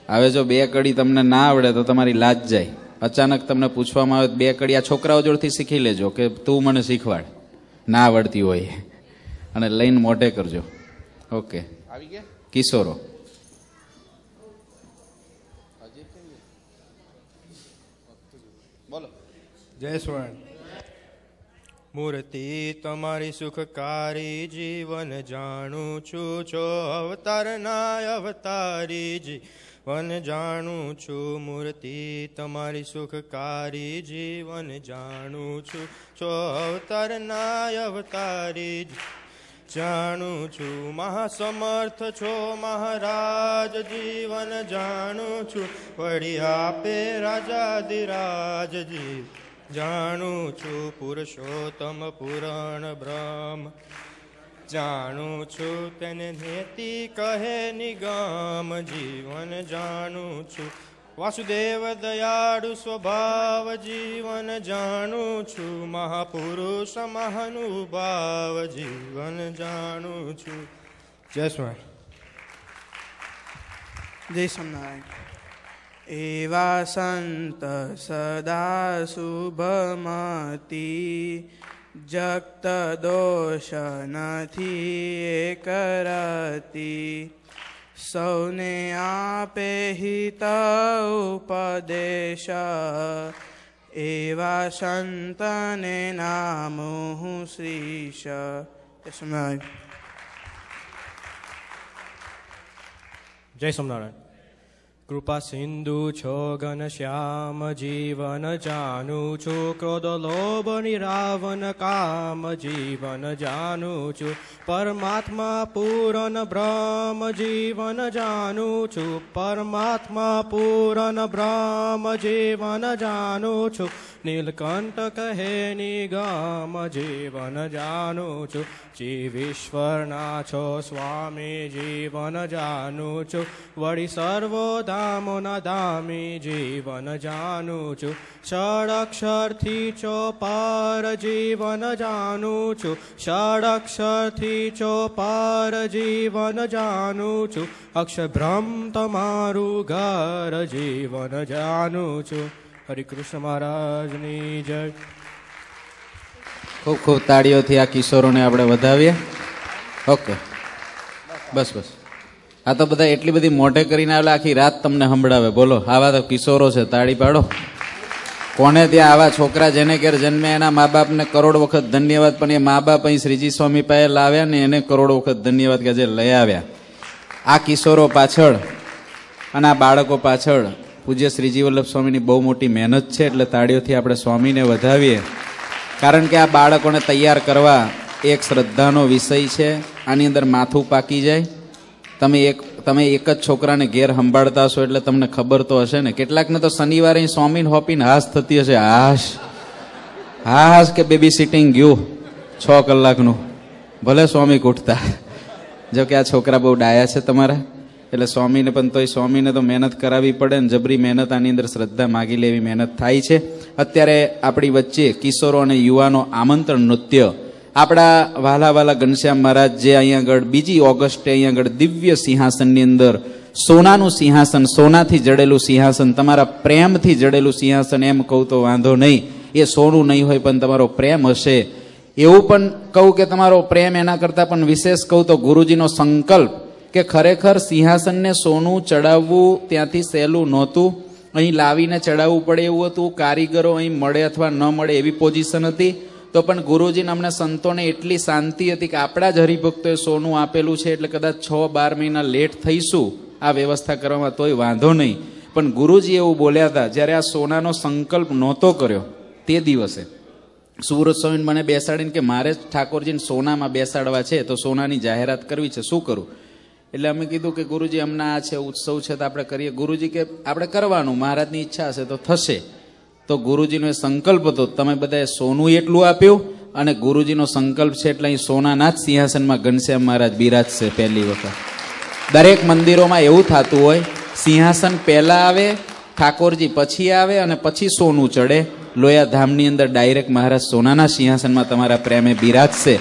હવે જો 2 કડી તમને ના આવડે તો તમારી લાજ જાય. અચાનક તમને પૂછવામાં આવે 2 કડી આ છોકરાઓ જોડથી શીખી લેજો કે તું મને શીખવાડ, ના આવડતી હોય, અને લઈને મોઢે કરજો. ઓકે, આવી ગયા કિશોરો. જય સ્વર્ણ. મૂર્તિ તમારી સુખકારી જીવન જાણું છું છો અવતારના અવતારી જીવન જાણું છું. મૂર્તિ તમારી સુખકારી જીવન જાણું છું છો અવતારના અવતારી જાણું છું. મહાસમર્થ છો મહારાજ જીવન જાણું છું. વળી આપે રાજાધિરાજજી જાણું છું. પુરુષોત્તમ પુરાણ બ્રહ્મ જાણું છું. તેને નેતિ કહે નિગમ જીવન જાણું છું. વાસુદેવ દયાળુ સ્વભાવ જીવન જાણું છું. મહાપુરુષ મહાનુભાવ જીવન જાણું છું. જય સ્વામી. જય સ્વામિનારાયણ. એવા સંત સદા શુભમતી જગત દોષ નથી કરતી. સૌને આપે હિત ઉપદેશ એવા સંતને નામ હું શ્રીશ. જય સ્વામિનારાયણ. કૃપા સિંધુ છો ઘનશ્યામ જીવન જાણું છું. ક્રોધ લોભ નિરાવન કામ જીવન જાણું છું. પરમાત્મા પૂરન બ્રહ્મ જીવન જાણું છું. પરમાત્મા પૂરન બ્રહ્મ જીવન જાણું છું. નીલકંઠ કહે નિગમ જીવન જાણું છું. જીવીશ્વરના છો સ્વામી જીવન જાણું છું. વળી સર્વોધા નામો નદામી જીવન જાણું છું ષડક્ષરથી ચોપાર જીવન જાણું છું ષડક્ષરથી ચોપાર જીવન જાણું છું અક્ષરબ્રહ્મ તમારું ઘર જીવન જાણું છું. હરિકૃષ્ણ મહારાજની જય. ખૂબ ખૂબ તાળીઓથી આ કિશોરોને આપણે વધાવીએ. ઓકે, બસ બસ. આ તો બધા એટલી બધી મોઢે કરીને આવેલા, આખી રાત તમને સંભળાવે. બોલો, આવા તો કિશોરો છે, તાળી પાડો. કોને ત્યાં આવા છોકરા જેને ઘેર જન્મે એના મા બાપને કરોડ વખત ધન્યવાદ, પણ એ મા બાપ અહીં શ્રીજી સ્વામી પાસે લાવ્યા ને એને કરોડ વખત ધન્યવાદ કે જે લઈ આવ્યા. આ કિશોરો પાછળ અને આ બાળકો પાછળ પૂજ્ય શ્રીજી વલ્લભ સ્વામીની બહુ મોટી મહેનત છે. એટલે તાળીઓથી આપણે સ્વામીને વધાવીએ, કારણ કે આ બાળકોને તૈયાર કરવા એક શ્રદ્ધાનો વિષય છે. આની અંદર માથું પાકી જાય. તમે એક જ છોકરાને ઘેર સંભાળતા હશો એટલે તમને ખબર તો હશે ને. કેટલાકને તો શનિવારે સ્વામીને હોપીને હાશ થતી હશે, હાશ હાશ કે બેબી સિટિંગ ગયું 6 કલાકનું, ભલે સ્વામી કૂટતા. જો કે આ છોકરા બહુ ડાયા છે તમારા, એટલે સ્વામીને પણ તોય સ્વામીને તો મહેનત કરાવવી પડે ને. જબરી મહેનત, આની અંદર શ્રદ્ધા માગી લેવી મહેનત થાય છે. અત્યારે આપણી વચ્ચે કિશોરો અને યુવાનો આમંત્રણ નૃત્ય આપણા વાલા વાલા ઘનશ્યામ મહારાજ જે અહીંયા આગળ 2 ઓગસ્ટે અહીંયા આગળ દિવ્ય સિંહાસનની અંદર સોનાનું સિંહાસન, સોનાથી જડેલું સિંહાસન, તમારા પ્રેમથી જડેલું સિંહાસન, એમ કહું તો વાંધો નહીં. એ સોનું નહીં હોય પણ તમારો પ્રેમ હશે. એવું પણ કહું કે તમારો પ્રેમ એના કરતાં પણ વિશેષ કહું તો ગુરુજીનો સંકલ્પ કે ખરેખર સિંહાસનને સોનું ચડાવવું ત્યાંથી સહેલું નહોતું. અહીં લાવીને ચડાવવું પડે એવું હતું. કારીગરો અહીં મળે અથવા ન મળે એવી પોઝિશન હતી. તો પણ ગુરુજીને અમને સંતોને એટલી શાંતિ હતી કે આપણા જ હરિભક્તોએ સોનું આપેલું છે, એટલે કદાચ 6-12 મહિના લેટ થઈશું આ વ્યવસ્થા કરવામાં તોય વાંધો નહીં. પણ ગુરુજી એવું બોલ્યા હતા, જ્યારે આ સોનાનો સંકલ્પ નહોતો કર્યો તે દિવસે સુરત સ્વામીને મને બેસાડીને કે મારે ઠાકોરજીને સોનામાં બેસાડવા છે, તો સોનાની જાહેરાત કરવી છે, શું કરું? એટલે અમે કીધું કે ગુરુજી અમને આ છે ઉત્સવ છે તો આપણે કરીએ. ગુરુજી કે આપણે કરવાનું, મહારાજની ઈચ્છા હશે તો થશે. તો ગુરુજીનો એ સંકલ્પ હતો. તમે બધાએ સોનું એટલું આપ્યું અને ગુરુજીનો સંકલ્પ છે એટલે અહીં સોનાના જ સિંહાસનમાં ઘનશ્યામ મહારાજ બિરાજશે પહેલી વખત. દરેક મંદિરોમાં એવું થતું હોય, સિંહાસન પહેલા આવે, ઠાકોરજી પછી આવે અને પછી સોનું ચડે. લોયાધામની અંદર ડાયરેક્ટ મહારાજ સોનાના સિંહાસનમાં તમારા પ્રેમે બિરાજશે.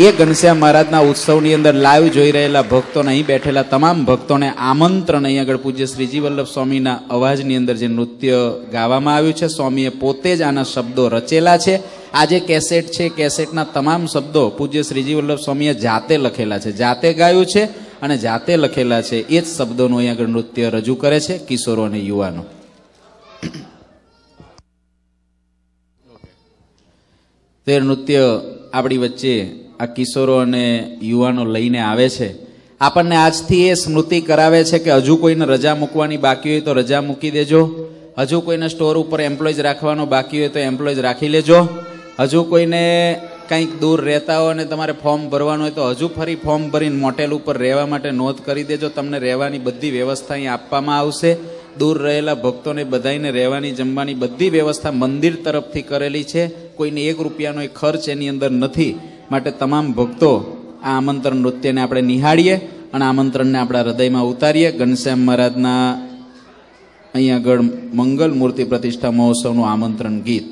એ ઘનશ્યામ મહારાજના ઉત્સવની અંદર લાઈવ જોઈ રહેલા ભક્તોને, અહીં બેઠેલા તમામ ભક્તોને આમંત્રણ. અહીં આગળ પૂજ્ય શ્રીજી વલ્લભ સ્વામીના અવાજની અંદર જે નૃત્ય ગાવામાં આવ્યું છે, સ્વામીએ પોતે જ આના શબ્દો રચેલા છે. આ જે કેસેટ છે, કેસેટના તમામ શબ્દો પૂજ્ય શ્રીજી વલ્લભ સ્વામીએ જાતે લખેલા છે, જાતે ગાયું છે અને જાતે લખેલા છે. એ જ શબ્દોનું અહીં આગળ નૃત્ય રજૂ કરે છે કિશોરો અને યુવાનો. તે નૃત્ય આપણી વચ્ચે આ કિશોરો અને યુવાનો લઈને આવે છે. આપણને આજથી એ સ્મૃતિ કરાવે છે કે હજુ કોઈને રજા મૂકવાની બાકી હોય તો રજા મૂકી દેજો. હજુ કોઈને સ્ટોર ઉપર એમ્પ્લોઈઝ રાખવાનો બાકી હોય તો એમ્પ્લોઈઝ રાખી લેજો. હજુ કોઈને કંઈક દૂર રહેતા હોય અને તમારે ફોર્મ ભરવાનું હોય તો હજુ ફરી ફોર્મ ભરીને મોટેલ ઉપર રહેવા માટે નોંધ કરી દેજો. તમને રહેવાની બધી વ્યવસ્થા અહીં આપવામાં આવશે. દૂર રહેલા ભક્તોને બધાઈને રહેવાની, જમવાની બધી વ્યવસ્થા મંદિર તરફથી કરેલી છે. કોઈને 1 રૂપિયાનો ખર્ચ એની અંદર નથી. માટે તમામ ભક્તો આ આમંત્રણ નૃત્યને આપણે નિહાળીએ અને આમંત્રણને આપણા હૃદયમાં ઉતારીએ. ઘનશ્યામ મહારાજના અહીંયા આગળ મંગલ મૂર્તિ પ્રતિષ્ઠા મહોત્સવનું આમંત્રણ ગીત.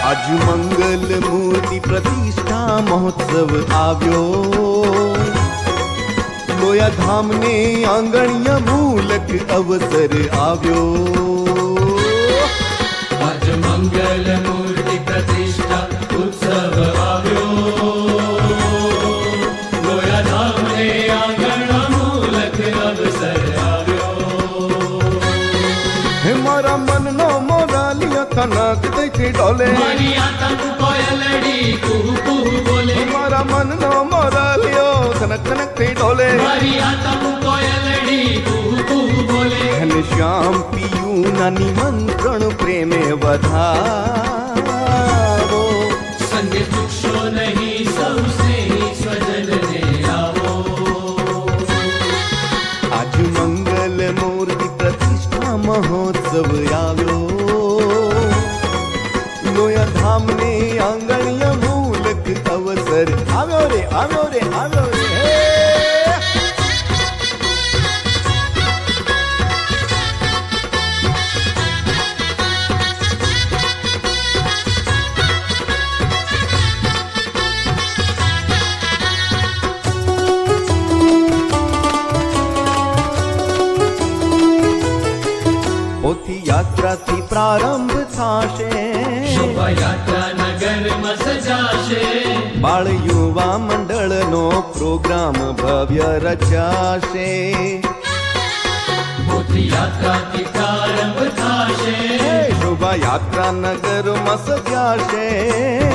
आज मंगल मूर्ति प्रतिष्ठा महोत्सव આવ્યો. લોયા ધામને આંગણિયા મૂલક અવસર આવ્યો. આજ મંગલ મૂર્તિ પ્રતિષ્ઠા ઉત્સવ આવ્યો. લોયા ધામને આંગણિયા મૂલક અવસર આવ્યો. હે મારા મનનો મોરાલિયા કનક દેખી ડોલે. મારી આતંક કોયલડી કુહુ કુહુ બોલે. મારા મનનો મોરાલિયા खनक ते डोले मारी आत्म कोयलड़ी कुहू कुहू बोले घनश्याम पियू ना निमंत्रण प्रेमे वधावो संगे चुक्षो नहीं सब स्नेही स्वजन ने आवो आज मंगल मूर्ति प्रतिष्ठा महोत्सव આવ્યો લોયા ધામ ને આંગણિયા મૂલક અવસર આવ્યો રે આવ્યો રે આવ્યો રે પોથી યાત્રાથી પ્રારંભ થાશે શોભાયાત્રા નગરમાં સજાશે બાળ યુવા મંડળનો પ્રોગ્રામ ભવ્ય રચાશે પોથી યાત્રાથી પ્રારંભ થાશે શોભાયાત્રા નગરમાં સજાશે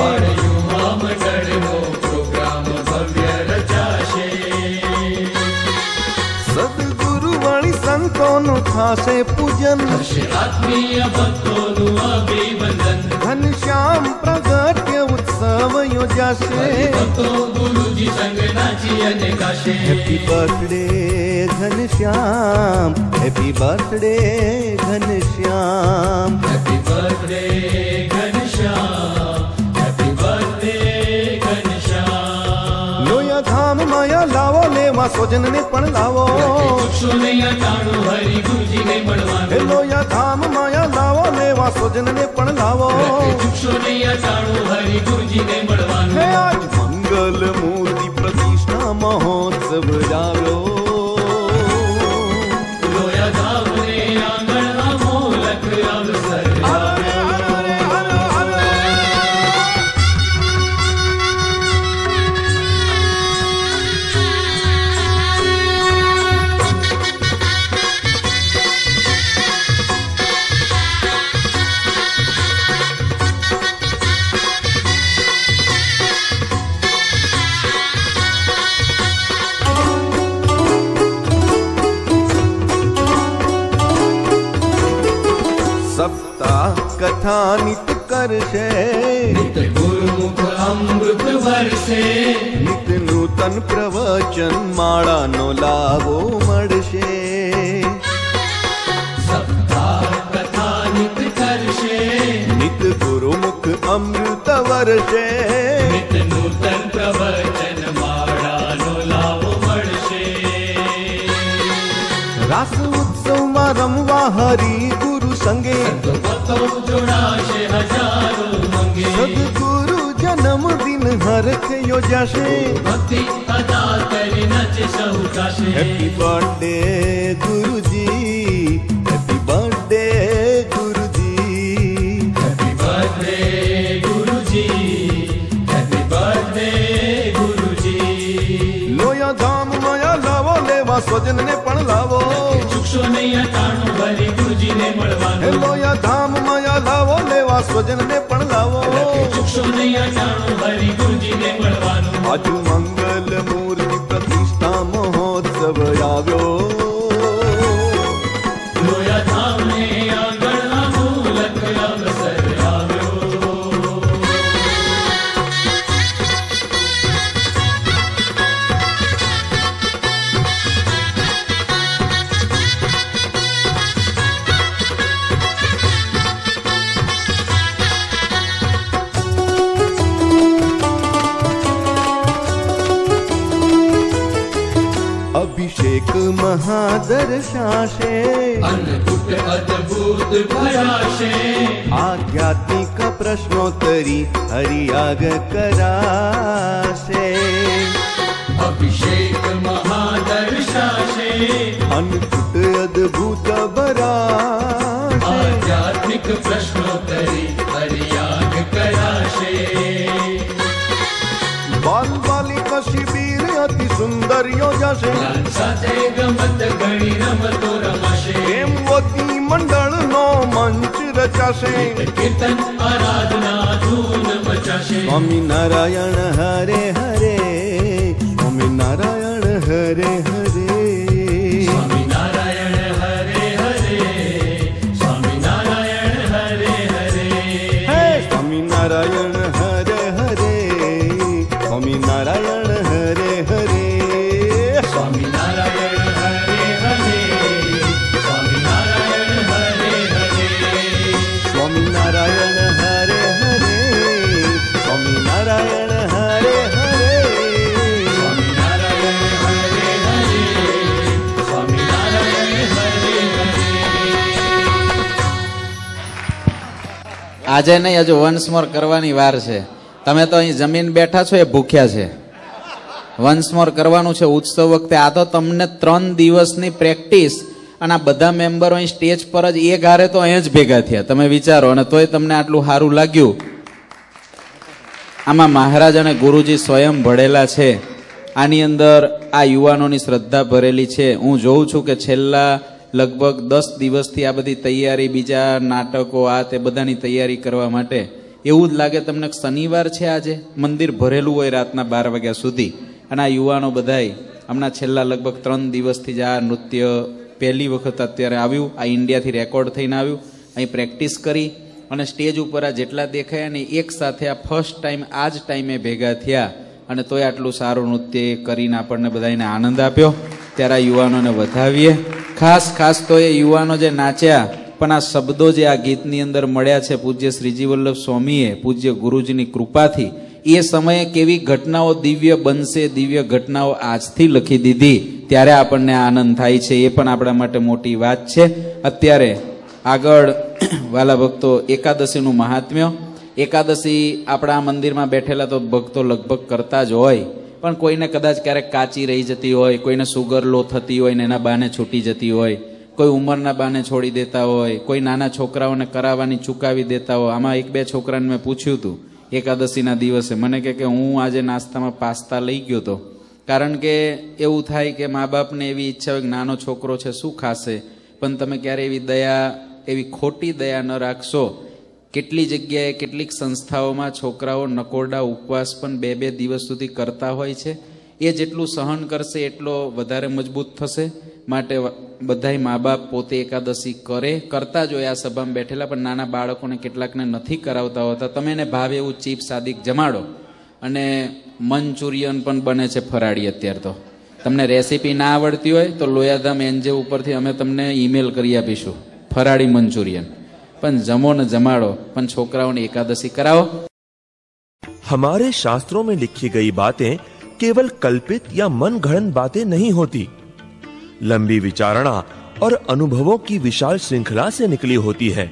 બાળ યુવા મંડળનો પ્રોગ્રામ ભવ્ય રચાશે સદગુરુ વાળી સંતોનું થાશે પૂજન આત્મીય ભક્તોનું અભિવંદન ઘનશ્યામ પ્રગટ્ય ઉત્સવ યોજાશે ભક્તો ગુરુજી સંગ નાચી અને ગાશે happy birthday Ghanshyam happy birthday Ghanshyam happy birthday Ghanshyam happy birthday Ghanshyam લોયા ધામ માયા લાવો લેવા સોજન ને પણ લાવો હરિ ગુરુજી ને મળવાનું હે લોયા ધામ માયા લાવો લેવા સોજન ને પણ લાવો હરિ ગુરુજી ને મળવાનું હે આજ મંગલ મૂર્તિ પ્રતિષ્ઠા મહોત્સવ આવ્યો લોયા ધામ ને આંગણ અમોલક અવસર કથા નિત કરશે નિત ગુરુમુખ અમૃત વર્ષે નિત નૂતન પ્રવચન માળાનો લાભો મળશે સપ્તાહ કથા નિત કરશે નિત ગુરુમુખ અમૃત વર્ષે નિત નૂતન પ્રવચન માળાનો લાભો મળશે રાસ ઉત્સવમાં રમવા હરી ગુરુ સંગે જોડાશે હજારો મંગે સદગુરુ જન્મદિન હરખ યોજાશે ભક્તિ અદા કરી નચે સહુ ગાશે હેપી બર્થડે ગુરુજી હેપી બર્થડે ગુરુજી હેપી બર્થડે ગુરુજી હેપી બર્થડે ગુરુજી લોયા ધામ માયા લાવો લેવા સ્વજન ને પણ લાવો ચૂકશો નહીં અટાણું હરિ ગુરુજી ને મળવાનું હે લોયા ધામ માયા લાવો લેવા સ્વજન ને પણ લાવો ચૂકશો નહીં અટાણું હરિ ગુરુજી ને મળવાનું આજુ મંગલ મૂર્તિ પ્રતિષ્ઠા મહોત્સવ આવ્યો લોયા ધામ ને આંગણ અમૂલક અવસર આવ્યો અભિષેક મહાદર્શાશે અન્નકૂટ અદ્ભુત ભરાશે આધ્યાત્મિક પ્રશ્નોત્તરી હરિયાગ કરાશે અભિષેક મહાદર્શાશે અન્નકૂટ અદ્ભુત ભરાશે આધ્યાત્મિક પ્રશ્નોત્તરી હરિયાગ કરાશે બાલ બાલિકા શિબિર અતિ સુંદર યોજાશે સાથે ગમત ઘણી રમતો રમાશે એમ વતી મંડળનો મંચ રચાશે કીર્તન આરાધના ધૂન મચાશે સ્વામી નારાયણ હરે હરે સ્વામી નારાયણ हरे हरे स्वामी नारायण हरे हरे स्वामी नारायण हरे हरे स्वामी नारायण हरे हरे स्वामी नारायण हरे हरे स्वामी नारायण हरे हरे स्वामी नारायण हरे हरे स्वामी नारायण हरे हरे स्वामी नारायण हरे हरे स्वामी नारायण हरे हरे स्वामी नारायण हरे हरे આજે નહીં, હજુ વન્સ મોર કરવાની વાર છે. તમે તો અહીં જમીન બેઠા છો, એ ભૂખ્યા છે. વન્સ મોર કરવાનું છે ઉત્સવ વખતે. આ તો તમને 3 દિવસની પ્રેક્ટિસ, અને આ બધા મેમ્બરો અહીં સ્ટેજ પર જ એક હારે તો અહીં જ ભેગા થયા. તમે વિચારો, અને તોય તમને આટલું સારું લાગ્યું. આમાં મહારાજ અને ગુરુજી સ્વયં ભળેલા છે. આની અંદર આ યુવાનોની શ્રદ્ધા ભરેલી છે. હું જોઉં છું કે છેલ્લા લગભગ 10 દિવસથી આ બધી તૈયારી, બીજા નાટકો, આ તે બધાની તૈયારી કરવા માટે એવું જ લાગે તમને શનિવાર છે આજે, મંદિર ભરેલું હોય રાતના 12 વાગ્યા સુધી. અને આ યુવાનો બધાય હમણાં છેલ્લા લગભગ 3 દિવસથી જ આ નૃત્ય પહેલી વખત અત્યારે આવ્યું, આ ઇન્ડિયાથી રેકોર્ડ થઈને આવ્યું, અહીં પ્રેક્ટિસ કરી અને સ્ટેજ ઉપર આ જેટલા દેખાયા ને એક સાથે આ ફર્સ્ટ ટાઈમ આ જ ટાઈમે ભેગા થયા, અને તોય આટલું સારું નૃત્ય કરીને આપણને બધાને આનંદ આપ્યો. ત્યારે આ યુવાનોને વધાવીએ. ખાસ તો એ યુવાનો જે નાચ્યા, પણ આ શબ્દો જે આ ગીતની અંદર મળ્યા છે પૂજ્ય શ્રીજી વલ્લભ સ્વામીએ પૂજ્ય ગુરુજીની કૃપાથી, એ સમયે કેવી ઘટનાઓ દિવ્ય બનશે, દિવ્ય ઘટનાઓ આજથી લખી દીધી, ત્યારે આપણને આનંદ થાય છે. એ પણ આપણા માટે મોટી વાત છે. અત્યારે આગળ વાલા ભક્તો, એકાદશીનું મહાત્મ્ય. એકાદશી આપણા મંદિરમાં બેઠેલા તો ભક્તો લગભગ કરતા જ હોય, પણ કોઈને કદાચ ક્યારેક કાચી રહી જતી હોય, કોઈને સુગર લો થતી હોય ને એના બાને છૂટી જતી હોય, કોઈ ઉંમરના બાને છોડી દેતા હોય, કોઈ નાના છોકરાઓને કરાવવાની ચૂકાવી દેતા હોય. આમાં 1-2 છોકરાને મેં પૂછ્યું હતું એકાદશીના દિવસે, મને કે હું આજે નાસ્તામાં પાસ્તા લઈ ગયો હતો. કારણ કે એવું થાય કે મા બાપને એવી ઈચ્છા હોય કે નાનો છોકરો છે શું ખાશે, પણ તમે ક્યારે એવી દયા, એવી ખોટી દયા ન રાખશો. કેટલી જગ્યાએ, કેટલીક સંસ્થાઓમાં છોકરાઓ નકોરડા ઉપવાસ પણ 2-2 દિવસ સુધી કરતા હોય છે. એ જેટલું સહન કરશે એટલો વધારે મજબૂત થશે. માટે બધાય મા બાપ પોતે એકાદશી કરતા જ હોય આ સભામાં બેઠેલા, પણ નાના બાળકોને કેટલાકને નથી કરાવતા હોતા. તમે એને ભાવે એવું ચીપ સાદિક જમાડો. અને મંચુરિયન પણ બને છે ફરાળી અત્યારે તો. તમને રેસીપી ના આવડતી હોય તો લોયાધામ એનજે ઉપરથી અમે તમને ઈમેલ કરી આપીશું, ફરાળી મંચુરિયન. પણ જમો ને જમાડો, પણ છોકરાઓને એકાદશી कराओ. हमारे शास्त्रों में लिखी गई बातें केवल कल्पित या मन गढ़ंत बातें नहीं होती, लंबी विचारणा और अनुभवों की विशाल श्रृंखला से निकली होती है.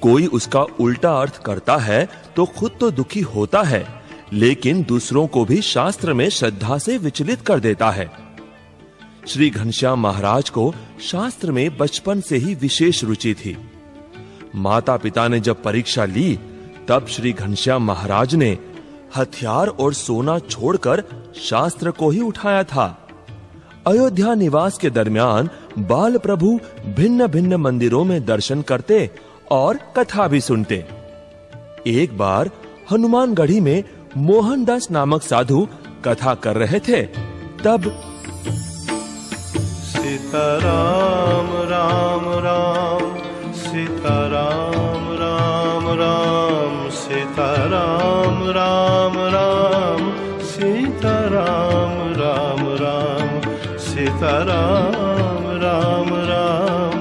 कोई उसका उल्टा अर्थ करता है तो खुद तो दुखी होता है, लेकिन दूसरों को भी शास्त्र में श्रद्धा से विचलित कर देता है. श्री घनश्याम महाराज को शास्त्र में बचपन से ही विशेष रुचि थी. माता पिता ने जब परीक्षा ली, तब श्री घनश्याम महाराज ने हथियार और सोना छोड़कर शास्त्र को ही उठाया था. अयोध्या निवास के दरमियान बाल प्रभु भिन्न भिन्न मंदिरों में दर्शन करते और कथा भी सुनते. एक बार हनुमानगढ़ी में मोहनदास नामक साधु कथा कर रहे थे. तब सीताराम राम राम सीताराम राम राम सीताराम राम राम सीताराम राम राम सीताराम राम राम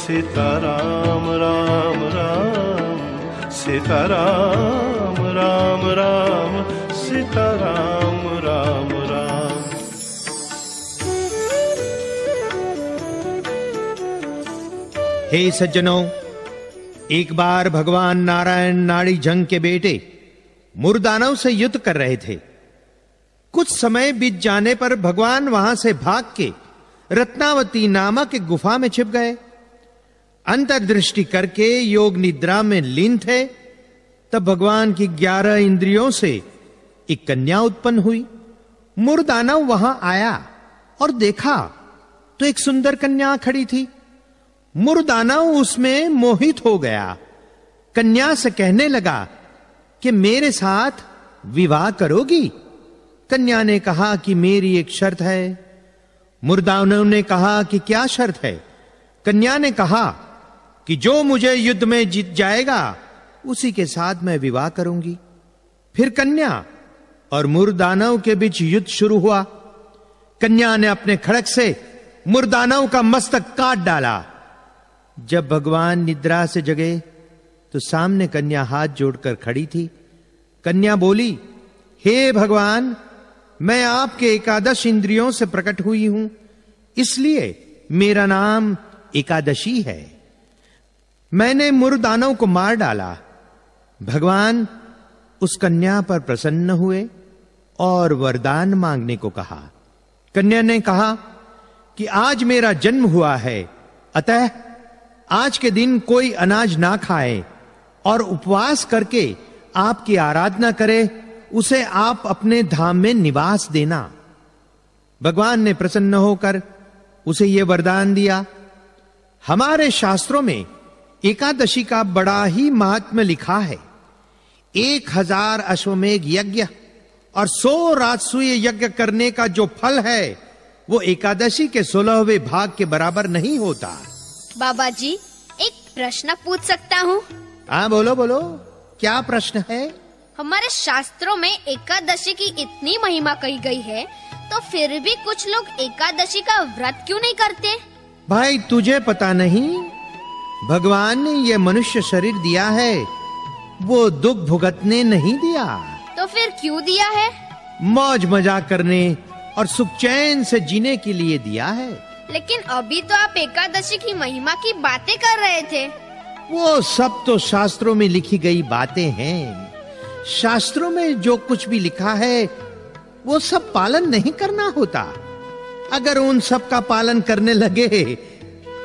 सीताराम राम राम सीताराम राम राम सीताराम राम राम. हे सज्जनों, एक बार भगवान नारायण नाड़ी जंग के बेटे मुरदानव से युद्ध कर रहे थे. कुछ समय बीत जाने पर भगवान वहां से भाग के रत्नावती नामक एक गुफा में छिप गए. अंतर्दृष्टि करके योग निद्रा में लीन थे. तब भगवान की 11 इंद्रियों से एक कन्या उत्पन्न हुई. मुरदानव वहां आया और देखा तो एक सुंदर कन्या खड़ी थी. मुरदानव उसमें मोहित हो गया. कन्या से कहने लगा कि मेरे साथ विवाह करोगी? कन्या ने कहा कि मेरी एक शर्त है मुरदानव ने कहा कि क्या शर्त है? कन्या ने कहा कि जो मुझे युद्ध में जीत जाएगा उसी के साथ मैं विवाह करूंगी। फिर कन्या और मुरदानव के बीच युद्ध शुरू हुआ। कन्या ने अपने खड़ग से मुरदानव का मस्तक काट डाला। जब भगवान निद्रा से जगे तो सामने कन्या हाथ जोड़कर खड़ी थी। कन्या बोली, हे भगवान, मैं आपके एकादश इंद्रियों से प्रकट हुई हूं, इसलिए मेरा नाम एकादशी है। मैंने मुरदानव को मार डाला। भगवान उस कन्या पर प्रसन्न हुए और वरदान मांगने को कहा। कन्या ने कहा कि आज मेरा जन्म हुआ है, अतः आज के दिन कोई अनाज ना खाए और उपवास करके आपकी आराधना करे, उसे आप अपने धाम में निवास देना। भगवान ने प्रसन्न होकर उसे यह वरदान दिया। हमारे शास्त्रों में एकादशी का बड़ा ही महात्म्य लिखा है। 1000 अश्वमेघ यज्ञ और 100 राजसूय यज्ञ करने का जो फल है वो एकादशी के 16वें भाग के बराबर नहीं होता। बाबा जी, एक प्रश्न पूछ सकता हूँ? हाँ, बोलो बोलो, क्या प्रश्न है? हमारे शास्त्रों में एकादशी की इतनी महिमा कही गई है, तो फिर भी कुछ लोग एकादशी का व्रत क्यों नहीं करते? भाई, तुझे पता नहीं, भगवान ने ये मनुष्य शरीर दिया है, वो दुख भुगतने नहीं दिया। तो फिर क्यों दिया है? मौज मजाक करने और सुख चैन से जीने के लिए दिया है। लेकिन अभी तो आप एकादशी की महिमा की बातें कर रहे थे। वो सब तो शास्त्रों में लिखी गई बातें हैं। शास्त्रों में जो कुछ भी लिखा है वो सब पालन नहीं करना होता। अगर उन सब का पालन करने लगे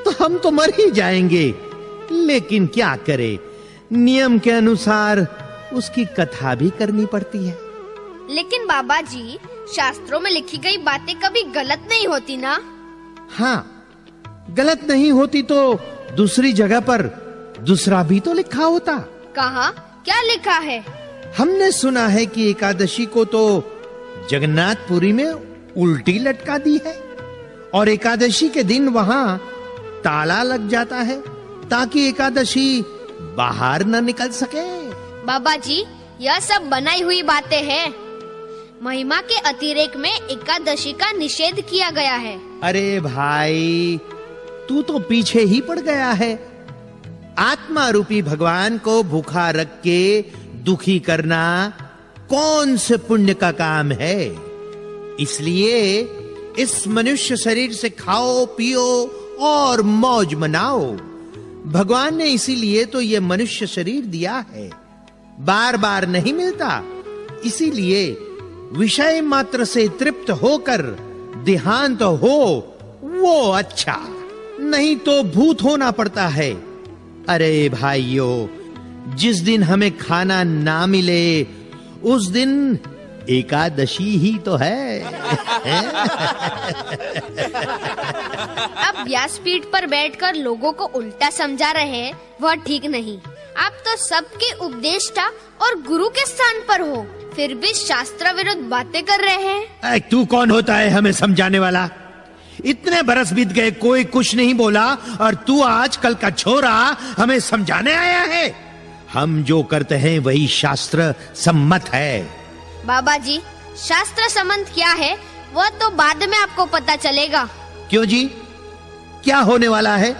तो हम तो मर ही जाएंगे। लेकिन क्या करे, नियम के अनुसार उसकी कथा भी करनी पड़ती है। लेकिन बाबा जी, शास्त्रों में लिखी गई बातें कभी गलत नहीं होती ना? हाँ, गलत नहीं होती तो दूसरी जगह पर दूसरा भी तो लिखा होता। कहाँ? क्या लिखा है? हमने सुना है कि एकादशी को तो जगन्नाथपुरी में उल्टी लटका दी है और एकादशी के दिन वहां ताला लग जाता है ताकि एकादशी बाहर न निकल सके। बाबा जी, यह सब बनाई हुई बातें हैं। महिमा के अतिरेक में एकादशी का निषेध किया गया है। अरे भाई, तू तो पीछे ही पड़ गया है। आत्मा रूपी भगवान को भूखा रख के दुखी करना कौन से पुण्य का काम है? इसलिए इस मनुष्य शरीर से खाओ पियो और मौज मनाओ। भगवान ने इसीलिए तो ये मनुष्य शरीर दिया है, बार बार नहीं मिलता। इसीलिए विषय मात्र से तृप्त होकर देहांत हो वो अच्छा, नहीं तो भूत होना पड़ता है। अरे भाइयों, जिस दिन हमें खाना ना मिले उस दिन एकादशी ही तो है। अब व्यासपीठ पर बैठकर लोगों को उल्टा समझा रहे हैं, वह ठीक नहीं। आप तो सबके उपदेष्टा और गुरु के स्थान पर हो, फिर भी शास्त्र विरुद्ध बातें कर रहे हैं। तू कौन होता है हमें समझाने वाला? इतने बरस बीत गए, कोई कुछ नहीं बोला और तू आज कल का छोरा हमें समझाने आया है। हम जो करते हैं वही शास्त्र सम्मत है। बाबा जी, शास्त्र सम्मत क्या है वह तो बाद में आपको पता चलेगा। क्यों जी, क्या होने वाला है?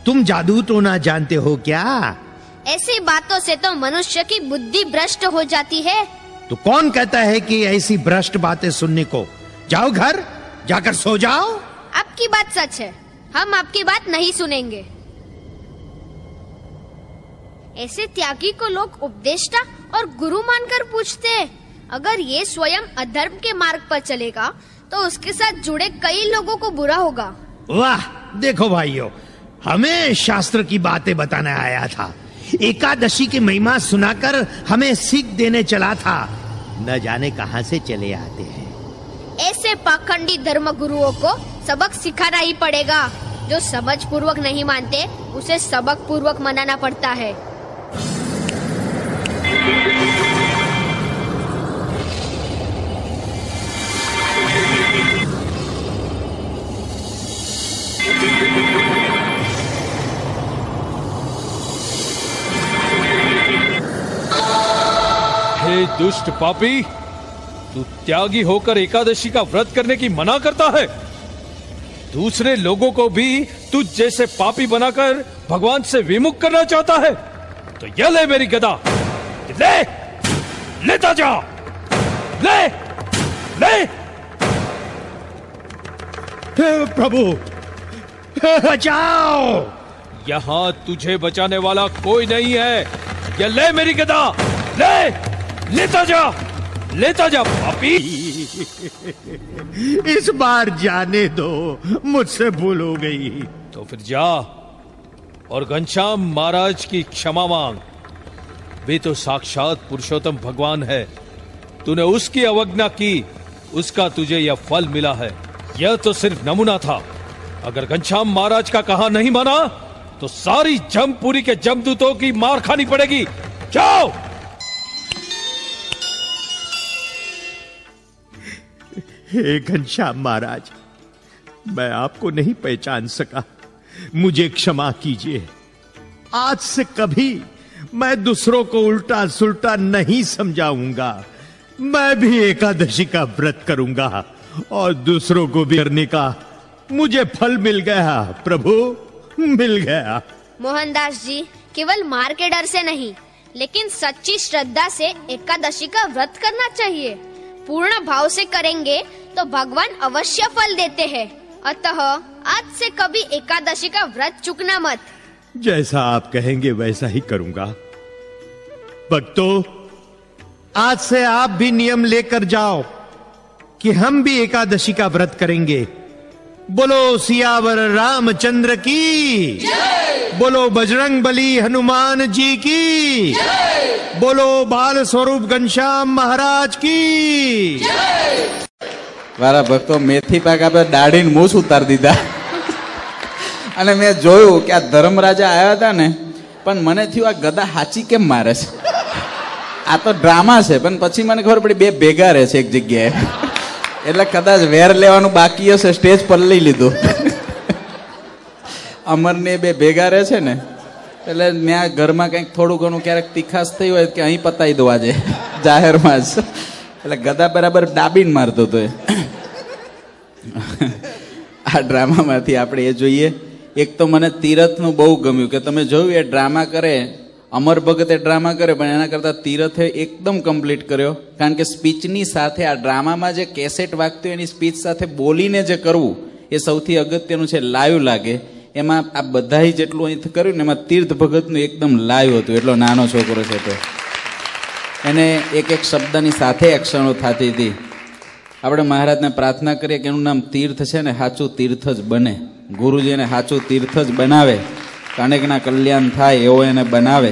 तुम जादू तो ना जानते हो क्या? ऐसी बातों से तो मनुष्य की बुद्धि भ्रष्ट हो जाती है। तो कौन कहता है कि ऐसी भ्रष्ट बातें सुनने को? जाओ घर जाकर सो जाओ। आपकी बात सच है, हम आपकी बात नहीं सुनेंगे। ऐसे त्यागी को लोग उपदेष्टा और गुरु मानकर पूछते हैं। अगर ये स्वयं अधर्म के मार्ग पर चलेगा तो उसके साथ जुड़े कई लोगों को बुरा होगा। वाह, देखो भाइयों, हमें शास्त्र की बातें बताने आया था, एकादशी की महिमा सुनाकर हमें सीख देने चला था। न जाने कहां से चले आते हैं। ऐसे पाखंडी धर्म गुरुओं को सबक सिखाना ही पड़ेगा। जो समझ पूर्वक नहीं मानते उसे सबक पूर्वक मनाना पड़ता है। दुष्ट पापी, तू त्यागी होकर एकादशी का व्रत करने की मना करता है। दूसरे लोगों को भी तुझ जैसे पापी बनाकर भगवान से विमुख करना चाहता है। तो ये ले मेरी गदा, ले, लेता जा, ले, ले। प्रभु बचाओ। यहां तुझे बचाने वाला कोई नहीं है। ये ले मेरी गदा, ले, लेता जा, लेता जा पापी। इस बार जाने दो, मुझसे भूल हो गई। तो फिर जा और घनश्याम महाराज की क्षमा मांग। वे तो साक्षात पुरुषोत्तम भगवान है। तूने उसकी अवज्ञा की, उसका तुझे यह फल मिला है। यह तो सिर्फ नमूना था। अगर घनश्याम महाराज का कहा नहीं माना तो सारी जमपुरी के जमदूतों की मार खानी पड़ेगी। जाओ। हे घनश्याम महाराज, मैं आपको नहीं पहचान सका, मुझे क्षमा कीजिए। आज से कभी मैं दूसरों को उल्टा सुल्टा नहीं समझाऊंगा। मैं भी एकादशी का व्रत करूंगा और दूसरों को भी करने का मुझे फल मिल गया। प्रभु, मिल गया। मोहनदास जी, केवल मार के डर से नहीं, लेकिन सच्ची श्रद्धा से एकादशी का व्रत करना चाहिए। पूर्ण भाव से करेंगे तो भगवान अवश्य फल देते हैं। अतः आज से कभी एकादशी का व्रत चूकना मत। जैसा आप कहेंगे वैसा ही करूंगा। भक्तों, आज से आप भी नियम लेकर जाओ कि हम भी एकादशी का व्रत करेंगे। बोलो सियावर रामचंद्र की जय। बोलो बजरंग बली हनुमान जी की जय। बोलो बाल स्वरूप घनश्याम महाराज की जय। वारा भक्तो मेथी पाक आपे दाढ़ीने मूछ उतार दीधा। અને મેં જોયું કે આ ધર્મરાજા આવ્યા હતા ને, પણ મને થયું આ ગદા હાચી કેમ મારે છે? આ તો ડ્રામા છે, પણ પછી મને ખબર પડી બે ભેગા રહે છે એક જગ્યાએ, એટલે કદાચ વેર લેવાનું બાકી હશે, સ્ટેજ પર લઈ લીધું. અમરને બે ભેગા રહે છે ને, એટલે મેં આ ઘરમાં કંઈક થોડું ઘણું ક્યારેક તીખાશ થઈ હોય કે અહીં પતાવી દો આજે જાહેરમાં જ, એટલે ગદા બરાબર દાબીને મારતો હતો એ. આ ડ્રામામાંથી આપણે એ જોઈએ. એક તો મને તીરથનું બહુ ગમ્યું કે તમે જોયું એ ડ્રામા કરે, અમર ભગત એ ડ્રામા કરે, પણ એના કરતાં તીરથે એકદમ કમ્પ્લીટ કર્યો. કારણ કે સ્પીચની સાથે આ ડ્રામામાં જે કેસેટ વાગતું એની સ્પીચ સાથે બોલીને જે કરવું એ સૌથી અગત્યનું છે. લાઈવ લાગે. એમાં આ બધાય જેટલું અહીં કર્યું ને એમાં તીર્થ ભગતનું એકદમ લાઈવ હતું. એટલો નાનો છોકરો છે તો એને એક એક શબ્દની સાથે એક્શનો થતી હતી. આપણે મહારાજને પ્રાર્થના કરીએ કે એનું નામ તીર્થ છે ને સાચું તીર્થ જ બને. ગુરુજી એને સાચું તીર્થ જ બનાવે, અનેકના કલ્યાણ થાય એવો એને બનાવે.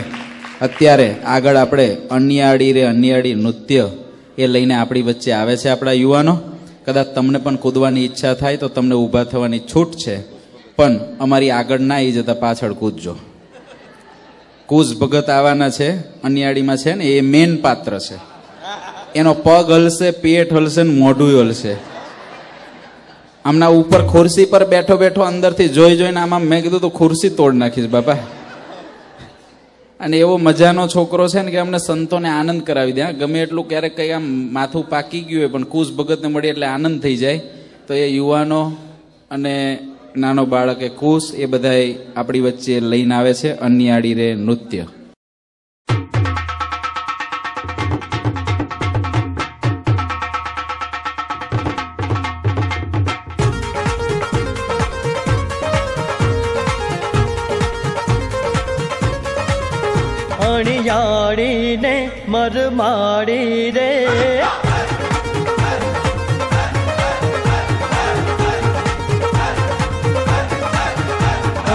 અત્યારે આગળ આપણે અન્યાળી નૃત્ય એ લઈને આપણી વચ્ચે આવે છે આપણા યુવાનો. કદાચ તમને પણ કૂદવાની ઈચ્છા થાય તો તમને ઊભા થવાની છૂટ છે, પણ અમારી આગળ ના આવી જતા પાછળ કૂદજો. કુશ ભગત આવવાના છે, અન્યાળીમાં છે ને, એ મેન પાત્ર છે. એનો પગ હલશે, પેટ હલશે ને મોઢું હલશે. આમના ઉપર ખુરશી પર બેઠો બેઠો અંદરથી જોઈ જોઈને આમાં મેં કીધું તો ખુરશી તોડ નાખીશ બાપા. અને એવો મજાનો છોકરો છે ને કે અમને સંતોને આનંદ કરાવી દે. ગમે એટલું ક્યારેક કંઈ આમ માથું પાકી ગયું હોય પણ કુશ ભગતને મળીએ એટલે આનંદ થઈ જાય. તો એ યુવાનો અને નાનો બાળક એ કુશ એ બધાય આપણી વચ્ચે લઈને આવે છે અન્યાળી રે નૃત્ય. અણિયાળી ને મરમાડી રે,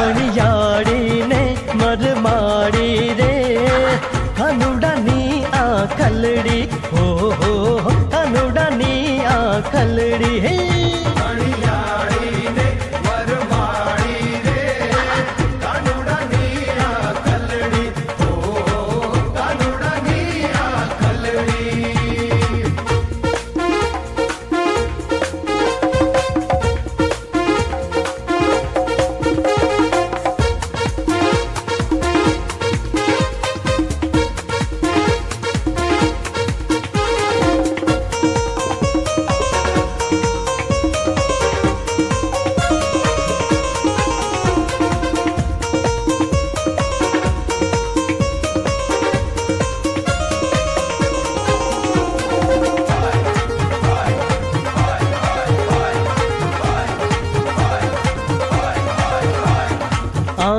અણિયાળી ને મરમાડી રે, હનુડાની આ ખલડી, હો હો હનુડાની આ ખલડી. હે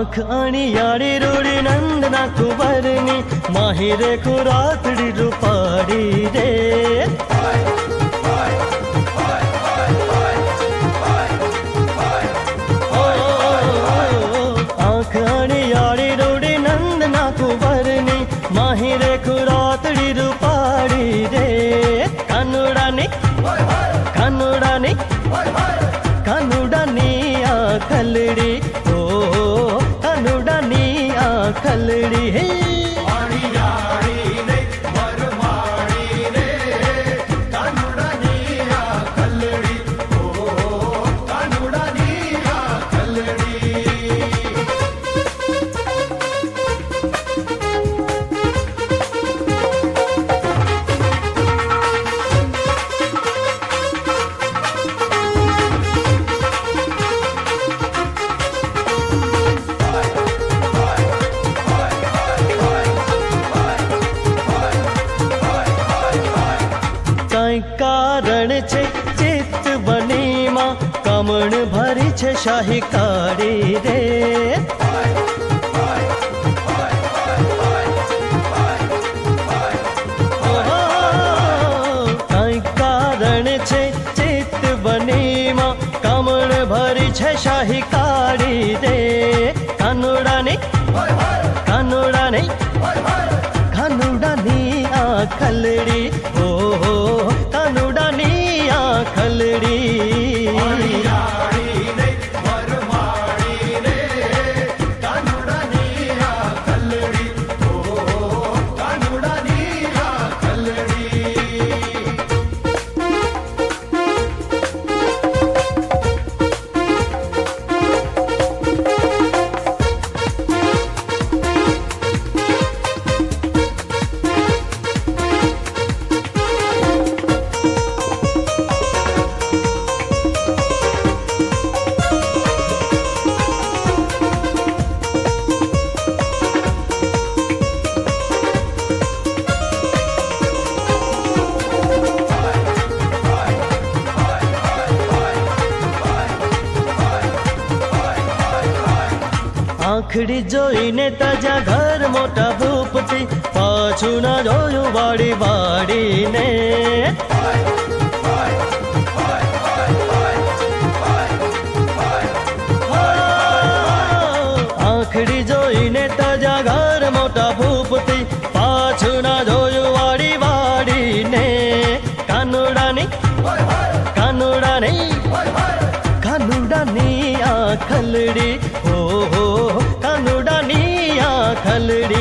आँख अणियाड़ी रूड़ी नंदना कुंवरनी माहिरे कुरातड़ी रूपाड़ी रे आँख अणियाड़ी रूड़ी नंदना कुंवरनी माहिरे कुरातड़ी रूपाड़ी रे कानुड़ानी कानुड़ानी कानुड़ानी आखलड़ी ओ कानुड़ानी आखलड़ी हे कारण छे चित्त बनी मां कमण भरी छे शाही काड़ी रे कारण छे चित्त बनी मां कमण भरी छे शाही काड़ी रे कानुड़ानी कानुड़ानी कानुड़ानी आखलड़ी ओ कानुड़ानी आखलड़ी आखड़ी जोईने ताजा घर मोटा भूपती पाछू ना जोयू वाड़ी वाड़ी ने आखड़ी जोईने ताजा घर मोटा भूपती पाछू ना जोयू वाड़ी वाड़ी ने कानुड़ानी कानुड़ानी कानुड़ानी आखलड़ी हो कानुड़ानी आखलड़ी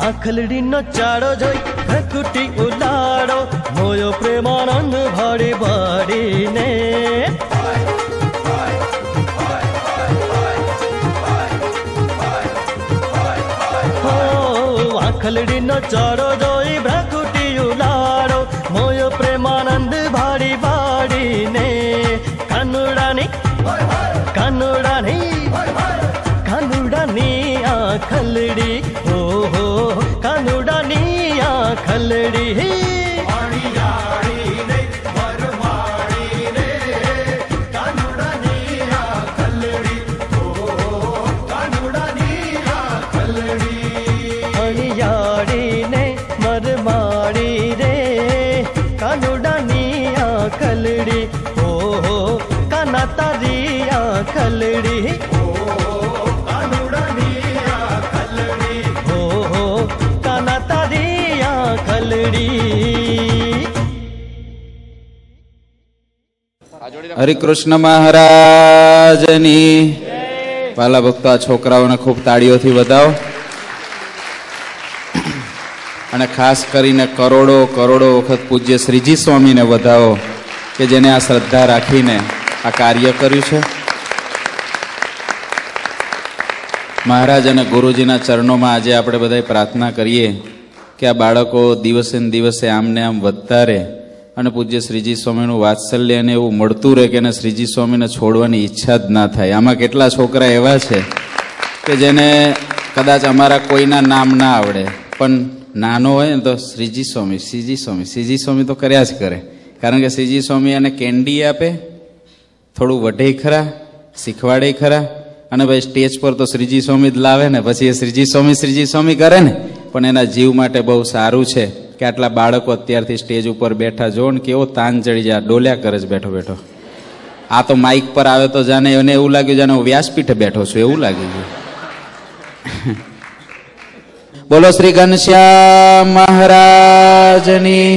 आखलड़ी नो चाड़ो जोई भकुटी उलाड़ो मोयो प्रेमानंद भाड़ी भाड़ी ने आखलड़ी नो चाड़ो जोई भकुटी उलाड़ो मोयो प्रेमानंद भाड़ी भाड़ी ने कानुड़ानी कानुड़ानी कानुड़ानी आखलड़ी हो कानुड़ानी आखलड़ी अणियाड़ी ने मरमाड़ी रे कानुड़ानी आखलड़ी हो काना तारी आखलड़ी હરિકૃષ્ણ મહારાજની વાલા ભક્તો આ છોકરાઓને ખૂબ તાળીઓથી વધાવો અને ખાસ કરીને કરોડો કરોડો વખત પૂજ્ય શ્રીજી સ્વામીને વધાવો કે જેને આ શ્રદ્ધા રાખીને આ કાર્ય કર્યું છે. મહારાજ અને ગુરુજીના ચરણોમાં આજે આપણે બધા પ્રાર્થના કરીએ કે આ બાળકો દિવસે ને દિવસે આમને આમ વધતા રહે અને પૂજ્ય શ્રીજી સ્વામીનું વાત્સલ્ય એને એવું મળતું રહે કે એને શ્રીજી સ્વામીને છોડવાની ઈચ્છા જ ના થાય. આમાં કેટલા છોકરા એવા છે કે જેને કદાચ અમારા કોઈના નામ ના આવડે, પણ નાનો હોય ને તો શ્રીજી સ્વામી શ્રીજી સ્વામી શ્રીજી સ્વામી તો કર્યા જ કરે. કારણ કે શ્રીજી સ્વામી એને કેન્ડી આપે, થોડું વઢે ખરા, શીખવાડે ખરા, અને ભાઈ સ્ટેજ પર તો શ્રીજી સ્વામી જ લાવે ને, પછી એ શ્રીજી સ્વામી કરે ને. પણ એના જીવ માટે બહુ સારું છે કે આટલા બાળકો અત્યારથી સ્ટેજ ઉપર બેઠા જો ને કેવો તાન ચડી જાય, ડોલ્યા કરે છે બેઠો બેઠો. આ તો માઇક પર આવે તો જાણે એને એવું લાગ્યું જાણે હું વ્યાસપીઠે બેઠો છું એવું લાગી ગયું. બોલો શ્રી ઘનશ્યામ મહારાજની.